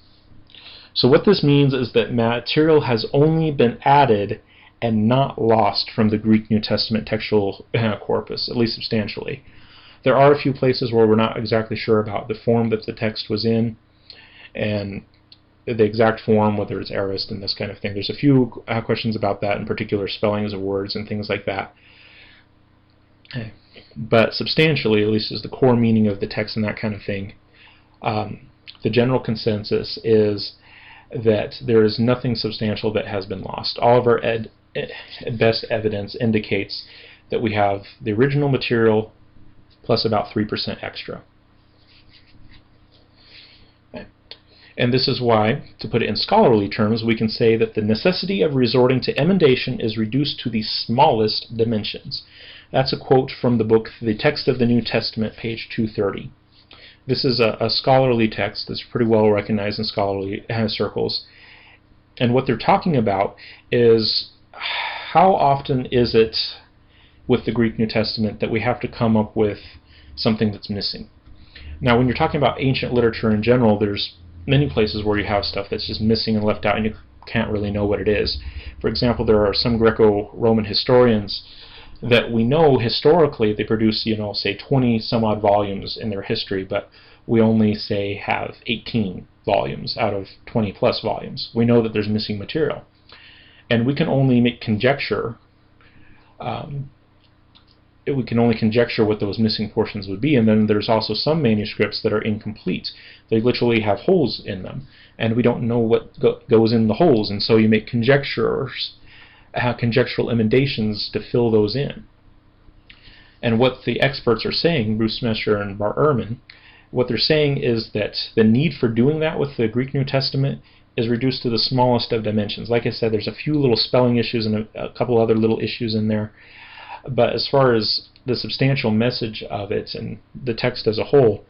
So what this means is that material has only been added and not lost from the Greek New Testament textual corpus, at least substantially. There are a few places where we're not exactly sure about the form that the text was in and the exact form, whether it's aorist and this kind of thing. There's a few questions about that, in particular spellings of words and things like that. But substantially, at least as the core meaning of the text and that kind of thing, the general consensus is that there is nothing substantial that has been lost. All of our best evidence indicates that we have the original material plus about 3% extra. And this is why, to put it in scholarly terms, we can say that the necessity of resorting to emendation is reduced to the smallest dimensions. That's a quote from the book The Text of the New Testament, page 230. This is a scholarly text that's pretty well recognized in scholarly circles. And what they're talking about is how often is it with the Greek New Testament that we have to come up with something that's missing. Now, when you're talking about ancient literature in general, there's many places where you have stuff that's just missing and left out and you can't really know what it is. For example, there are some Greco-Roman historians that we know historically they produce, say 20 some odd volumes in their history, but we only say have 18 volumes out of 20 plus volumes. We know that there's missing material, and we can only make conjecture. We can only conjecture what those missing portions would be, and then there's also some manuscripts that are incomplete. They literally have holes in them, and we don't know what goes in the holes, and so you make conjectures, conjectural emendations to fill those in. And what the experts are saying, Bruce Mesher and Bart Ehrman, what they're saying is that the need for doing that with the Greek New Testament is reduced to the smallest of dimensions. Like I said, there's a few little spelling issues and a couple other little issues in there. But as far as the substantial message of it and the text as a whole,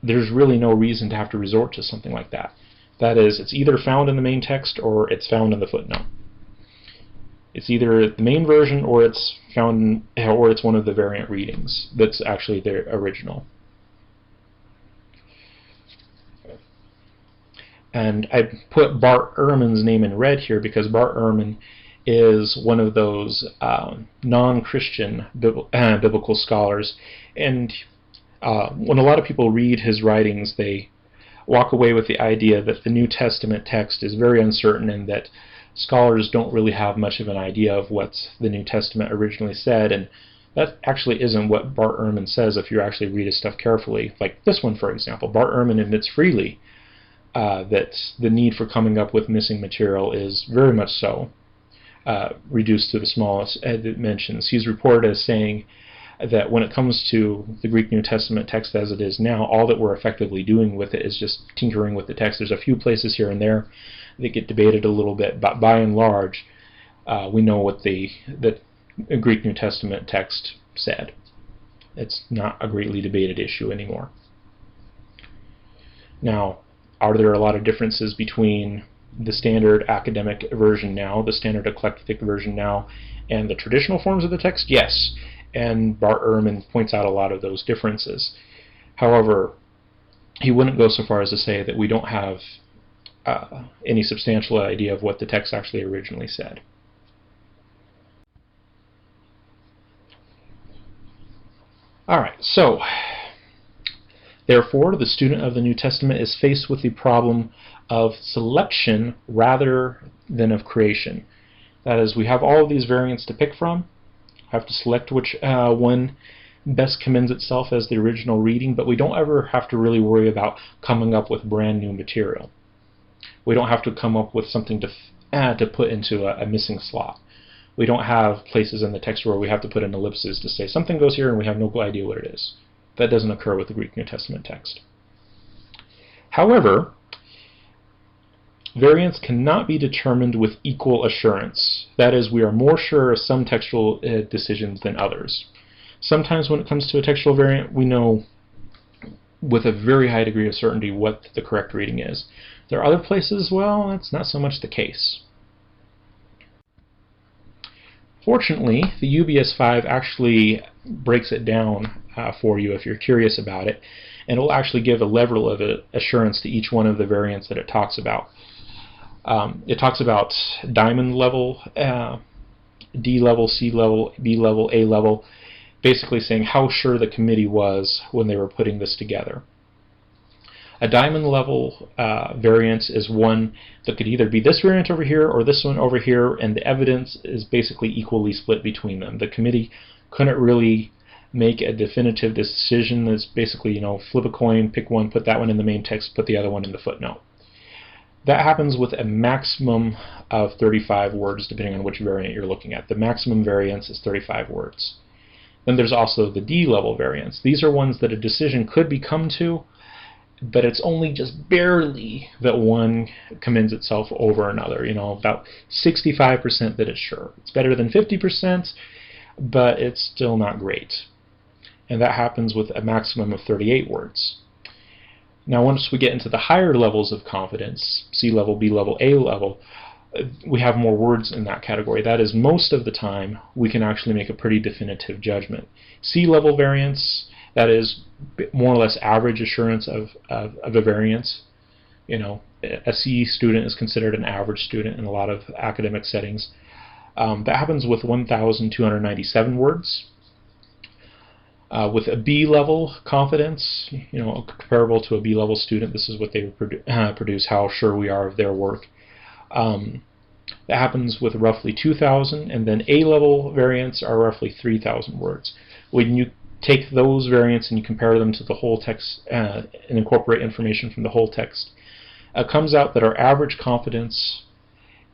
there's really no reason to have to resort to something like that. That is, it's either found in the main text or it's found in the footnote. It's either the main version or it's found or it's one of the variant readings that's actually the original. And I put Bart Ehrman's name in red here because Bart Ehrman is one of those non-Christian biblical scholars, and when a lot of people read his writings, they walk away with the idea that the New Testament text is very uncertain and that scholars don't really have much of an idea of what the New Testament originally said, and that actually isn't what Bart Ehrman says if you actually read his stuff carefully. Like this one, for example, Bart Ehrman admits freely that the need for coming up with missing material is very much so reduced to the smallest dimensions. He's reported as saying that when it comes to the Greek New Testament text as it is now, all that we're effectively doing with it is just tinkering with the text. There's a few places here and there that get debated a little bit, but by and large, we know what the Greek New Testament text said. It's not a greatly debated issue anymore. Now, are there a lot of differences between the standard academic version now, the standard eclectic version now, and the traditional forms of the text? Yes, and Bart Ehrman points out a lot of those differences. However, he wouldn't go so far as to say that we don't have any substantial idea of what the text actually originally said. Alright, so therefore, the student of the New Testament is faced with the problem of selection rather than of creation. That is, we have all of these variants to pick from, have to select which one best commends itself as the original reading, but we don't ever have to really worry about coming up with brand new material. We don't have to come up with something to put into a missing slot. We don't have places in the text where we have to put in ellipses to say something goes here and we have no idea what it is. That doesn't occur with the Greek New Testament text. However, variants cannot be determined with equal assurance. That is, we are more sure of some textual decisions than others. Sometimes when it comes to a textual variant, we know with a very high degree of certainty what the correct reading is. There are other places, well, that's not so much the case. Fortunately, the UBS 5 actually breaks it down for you if you're curious about it, and it will actually give a level of assurance to each one of the variants that it talks about. It talks about diamond level, D level, C level, B level, A level, basically saying how sure the committee was when they were putting this together. A diamond level variant is one that could either be this variant over here or this one over here, and the evidence is basically equally split between them. The committee couldn't really make a definitive decision. That's basically, flip a coin, pick one, put that one in the main text, put the other one in the footnote. That happens with a maximum of 35 words, depending on which variant you're looking at. The maximum variance is 35 words. Then there's also the D-level variants. These are ones that a decision could be come to, but it's only just barely that one commends itself over another. About 65% that it's sure. It's better than 50%, but it's still not great. And that happens with a maximum of 38 words. Now, once we get into the higher levels of confidence, C level, B level, A level, we have more words in that category. That is, most of the time, we can actually make a pretty definitive judgment. C level variants, that is more or less average assurance of a variance. A C student is considered an average student in a lot of academic settings. That happens with 1,297 words. With a B-level confidence, comparable to a B-level student, this is what they would produce, how sure we are of their work. That happens with roughly 2,000, and then A-level variants are roughly 3,000 words. When you take those variants and you compare them to the whole text and incorporate information from the whole text, it comes out that our average confidence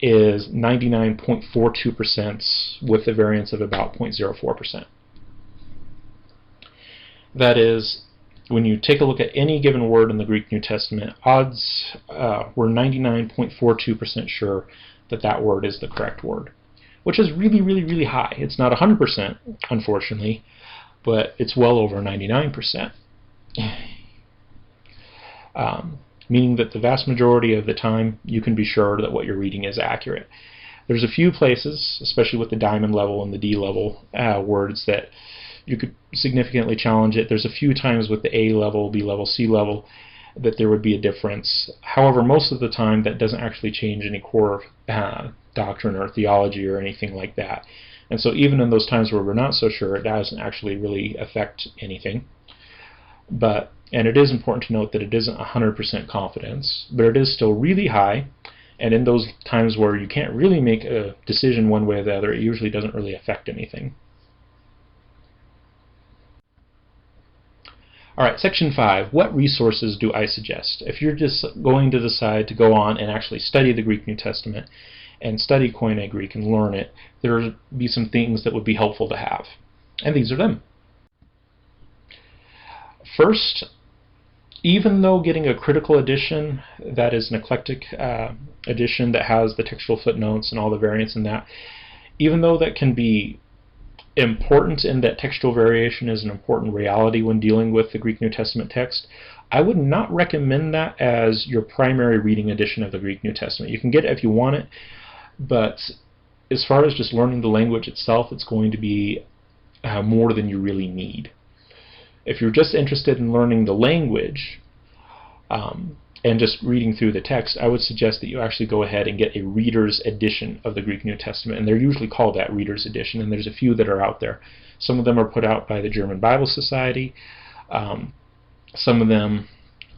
is 99.42% with a variance of about 0.04%. That is, when you take a look at any given word in the Greek New Testament, odds we're 99.42% sure that that word is the correct word, which is really, really, really high. It's not 100%, unfortunately, but it's well over 99%. Meaning that the vast majority of the time you can be sure that what you're reading is accurate. There's a few places, especially with the diamond level and the D level words, that you could significantly challenge it. There's a few times with the A level, B level, C level that there would be a difference. However, most of the time that doesn't actually change any core doctrine or theology or anything like that. And so even in those times where we're not so sure, it doesn't actually really affect anything. And it is important to note that it isn't 100% confidence, but it is still really high. And in those times where you can't really make a decision one way or the other, it usually doesn't really affect anything. Alright, section 5. What resources do I suggest? If you're just going to decide to go on and actually study the Greek New Testament and study Koine Greek and learn it, there would be some things that would be helpful to have. And these are them. First, even though getting a critical edition, that is an eclectic edition that has the textual footnotes and all the variants in that, even though that can be important in that textual variation is an important reality when dealing with the Greek New Testament text, I would not recommend that as your primary reading edition of the Greek New Testament. You can get it if you want it, but as far as just learning the language itself, it's going to be more than you really need. If you're just interested in learning the language and just reading through the text, I would suggest that you actually go ahead and get a reader's edition of the Greek New Testament, and they're usually called that, reader's edition, and there's a few that are out there. Some of them are put out by the German Bible Society. Some of them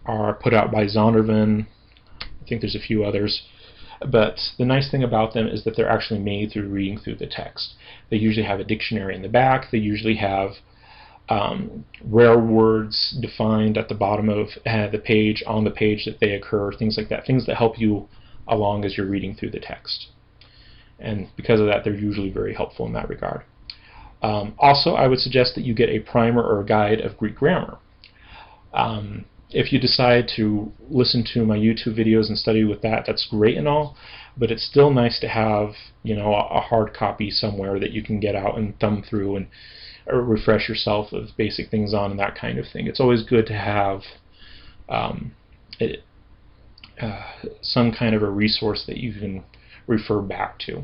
are put out by Zondervan. I think there's a few others. But the nice thing about them is that they're actually made through reading through the text. They usually have a dictionary in the back. They usually have rare words defined at the bottom of the page, on the page that they occur, things like that, things that help you along as you're reading through the text. And because of that, they're usually very helpful in that regard. Also, I would suggest that you get a primer or a guide of Greek grammar. If you decide to listen to my YouTube videos and study with that, that's great and all, but it's still nice to have, a hard copy somewhere that you can get out and thumb through and refresh yourself of basic things on and that kind of thing. It's always good to have some kind of a resource that you can refer back to.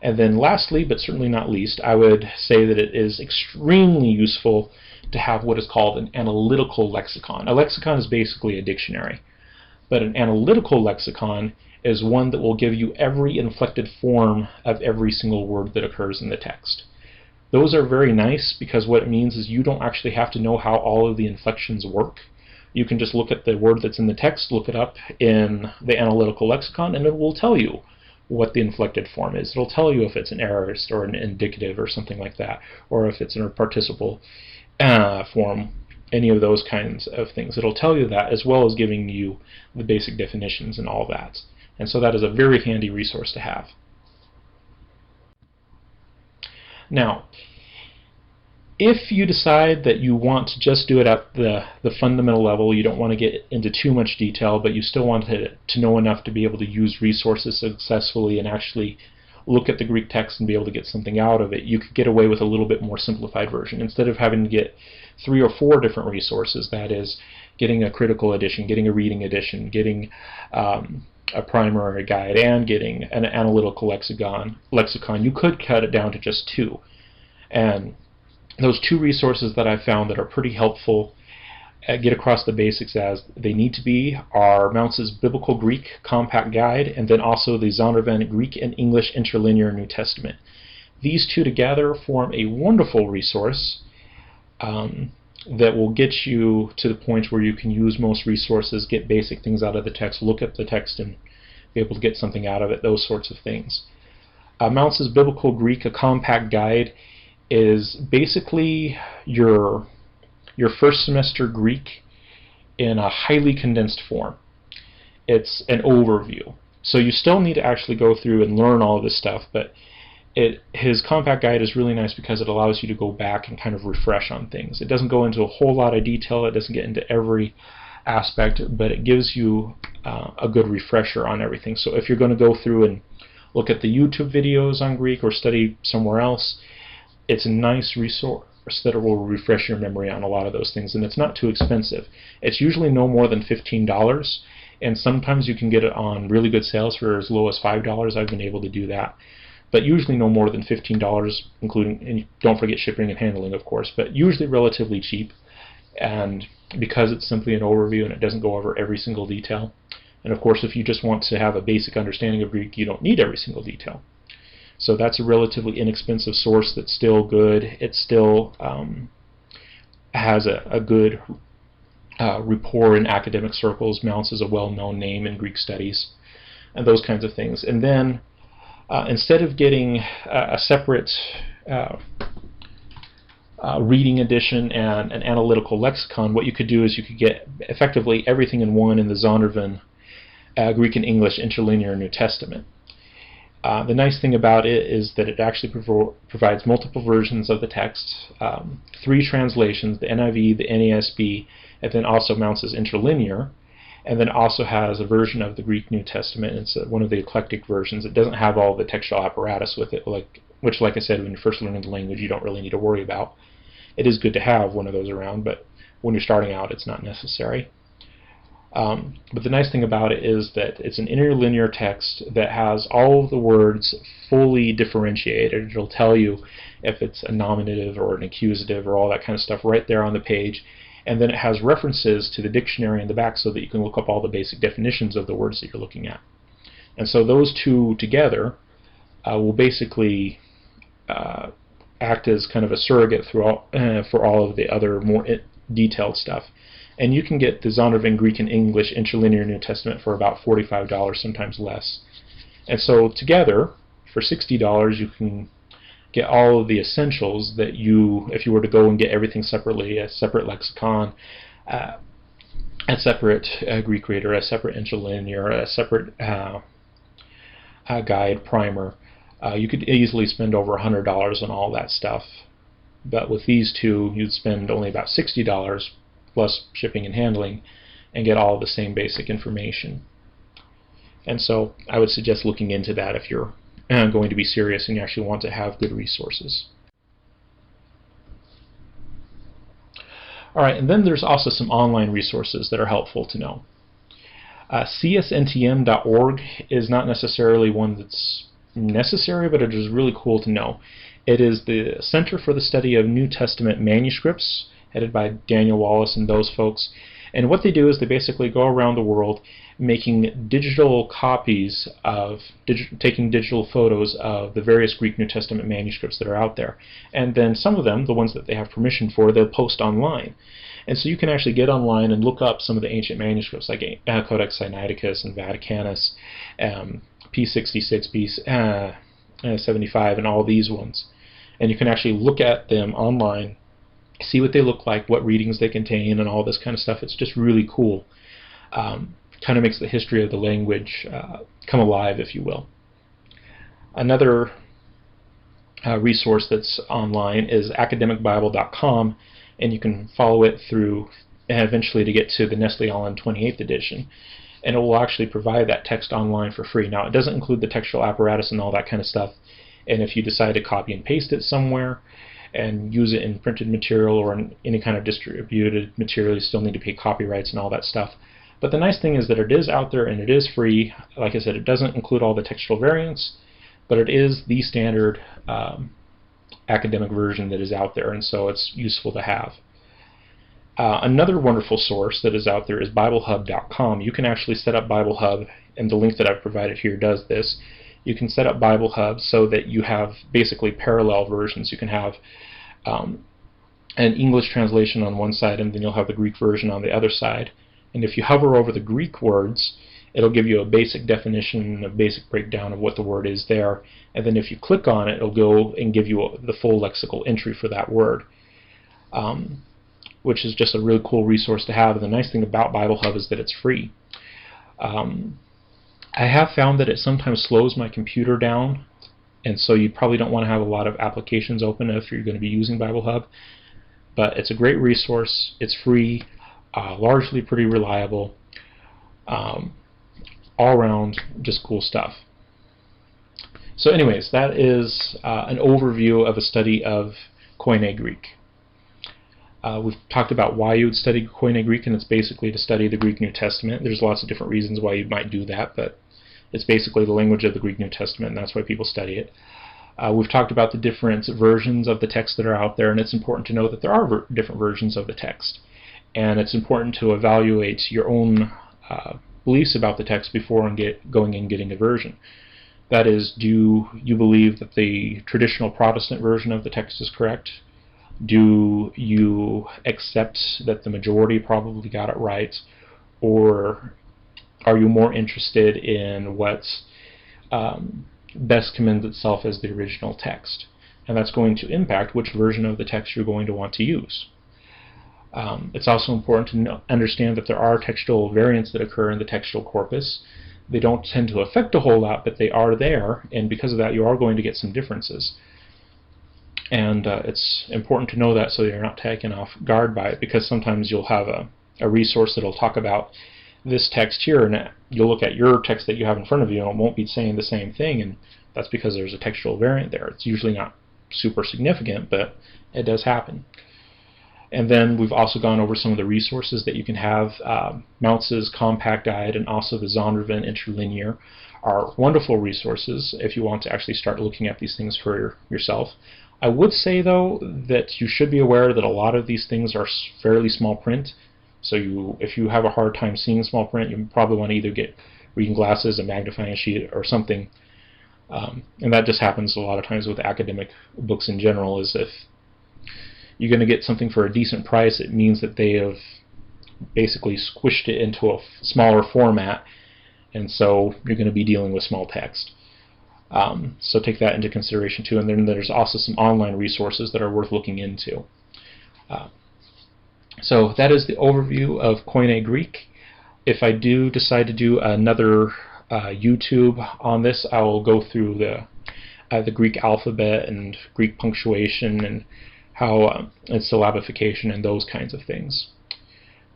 And then lastly, but certainly not least, I would say that it is extremely useful to have what is called an analytical lexicon. A lexicon is basically a dictionary, but an analytical lexicon is one that will give you every inflected form of every single word that occurs in the text. Those are very nice because what it means is you don't actually have to know how all of the inflections work. You can just look at the word that's in the text, look it up in the analytical lexicon, and it will tell you what the inflected form is. It'll tell you if it's an aorist or an indicative or something like that, or if it's in a participle form, any of those kinds of things. It'll tell you that, as well as giving you the basic definitions and all that. And so that is a very handy resource to have. Now, if you decide that you want to just do it at the fundamental level, you don't want to get into too much detail, but you still want to know enough to be able to use resources successfully and actually look at the Greek text and be able to get something out of it, you could get away with a little bit more simplified version. Instead of having to get 3 or 4 different resources, that is, getting a critical edition, getting a reading edition, getting a primer or a guide, and getting an analytical lexicon, you could cut it down to just 2. And those 2 resources that I found that are pretty helpful get across the basics as they need to be are Mounce's Biblical Greek Compact Guide, and then also the Zondervan Greek and English Interlinear New Testament. These two together form a wonderful resource that will get you to the point where you can use most resources, get basic things out of the text, look at the text and be able to get something out of it, those sorts of things. Mounce's Biblical Greek, a Compact Guide, is basically your first semester Greek in a highly condensed form. It's an overview. So you still need to actually go through and learn all of this stuff, but his compact guide is really nice because it allows you to go back and kind of refresh on things. It doesn't go into a whole lot of detail, it doesn't get into every aspect, but it gives you a good refresher on everything. So if you're going to go through and look at the YouTube videos on Greek or study somewhere else, it's a nice resource that will refresh your memory on a lot of those things, and it's not too expensive. It's usually no more than $15, and sometimes you can get it on really good sales for as low as $5. I've been able to do that, but usually no more than $15, including, and don't forget shipping and handling, of course, but usually relatively cheap. And because it's simply an overview and it doesn't go over every single detail, and of course if you just want to have a basic understanding of Greek, you don't need every single detail. So that's a relatively inexpensive source that's still good. It still has a good rapport in academic circles. Mounce is a well-known name in Greek studies and those kinds of things. And then instead of getting a separate reading edition and an analytical lexicon, what you could do is you could get effectively everything in one in the Zondervan Greek and English Interlinear New Testament. The nice thing about it is that it actually provides multiple versions of the text, 3 translations, the NIV, the NASB, and then also Mounce's Interlinear, and then also has a version of the Greek New Testament. It's one of the eclectic versions. It doesn't have all the textual apparatus with it, which, like I said, when you're first learning the language, you don't really need to worry about. It is good to have one of those around, but when you're starting out, it's not necessary. But the nice thing about it is that it's an interlinear text that has all of the words fully differentiated. It'll tell you if it's a nominative or an accusative or all that kind of stuff right there on the page. And then it has references to the dictionary in the back so that you can look up all the basic definitions of the words that you're looking at. And so those two together will basically act as kind of a surrogate for all of the other more detailed stuff. And you can get the Zondervan Greek and English Interlinear New Testament for about $45, sometimes less. And so together, for $60, you can get all of the essentials that if you were to go and get everything separately, a separate lexicon, a separate Greek reader, a separate interlinear, a separate guide, primer, you could easily spend over $100 on all that stuff. But with these two, you'd spend only about $60 plus shipping and handling and get all the same basic information. And so I would suggest looking into that if you're going to be serious and you actually want to have good resources. Alright, and then there's also some online resources that are helpful to know. CSNTM.org is not necessarily one that's necessary, but it is really cool to know. It is the Center for the Study of New Testament Manuscripts, headed by Daniel Wallace and those folks. And what they do is they basically go around the world making digital copies of, taking digital photos of the various Greek New Testament manuscripts that are out there. And then some of them, the ones that they have permission for, they'll post online. And so you can actually get online and look up some of the ancient manuscripts like Codex Sinaiticus and Vaticanus, P66, P75, and all these ones. And you can actually look at them online, see what they look like, what readings they contain, and all this kind of stuff. It's just really cool. Kind of makes the history of the language come alive, if you will. Another resource that's online is academicbible.com, and you can follow it through eventually to get to the Nestle Aland 28th edition. And it will actually provide that text online for free. Now, it doesn't include the textual apparatus and all that kind of stuff. And if you decide to copy and paste it somewhere and use it in printed material or in any kind of distributed material, you still need to pay copyrights and all that stuff. But the nice thing is that it is out there and it is free. Like I said, it doesn't include all the textual variants, but it is the standard academic version that is out there, and so it's useful to have. Another wonderful source that is out there is BibleHub.com. You can actually set up BibleHub, and the link that I've provided here does this. You can set up BibleHub so that you have basically parallel versions. You can have an English translation on one side, and then you'll have the Greek version on the other side. And if you hover over the Greek words, it'll give you a basic definition and a basic breakdown of what the word is there. And then if you click on it, it'll go and give you the full lexical entry for that word, which is just a really cool resource to have. And the nice thing about BibleHub is that it's free. I have found that it sometimes slows my computer down, and so you probably don't want to have a lot of applications open if you're going to be using BibleHub. But it's a great resource. It's free, largely pretty reliable, all around just cool stuff. So anyways, that is an overview of a study of Koine Greek. We've talked about why you would study Koine Greek, and it's basically to study the Greek New Testament. There's lots of different reasons why you might do that, but it's basically the language of the Greek New Testament, and that's why people study it. We've talked about the different versions of the text that are out there, and it's important to know that there are different versions of the text. And it's important to evaluate your own beliefs about the text before going and getting a version. That is, do you believe that the traditional Protestant version of the text is correct? Do you accept that the majority probably got it right? Or are you more interested in what best commends itself as the original text? And that's going to impact which version of the text you're going to want to use. It's also important to understand that there are textual variants that occur in the textual corpus. They don't tend to affect a whole lot, but they are there, and because of that you are going to get some differences. And it's important to know that so you're not taken off guard by it, because sometimes you'll have a resource that will talk about this text here, and you'll look at your text that you have in front of you and it won't be saying the same thing, and that's because there's a textual variant there. It's usually not super significant, but it does happen. And then we've also gone over some of the resources that you can have. Mounce's Compact Guide and also the Zondervan Interlinear are wonderful resources if you want to actually start looking at these things for yourself. I would say, though, that you should be aware that a lot of these things are fairly small print. So if you have a hard time seeing small print, you probably want to either get reading glasses, a magnifying sheet, or something. And that just happens a lot of times with academic books in general, is if you're going to get something for a decent price, it means that they have basically squished it into a smaller format, and so you're going to be dealing with small text. So take that into consideration too. And then there's also some online resources that are worth looking into. So that is the overview of Koine Greek. If I do decide to do another YouTube on this, I will go through the Greek alphabet and Greek punctuation and how it's syllabification and those kinds of things.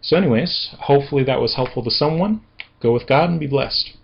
So anyways, hopefully that was helpful to someone. Go with God and be blessed.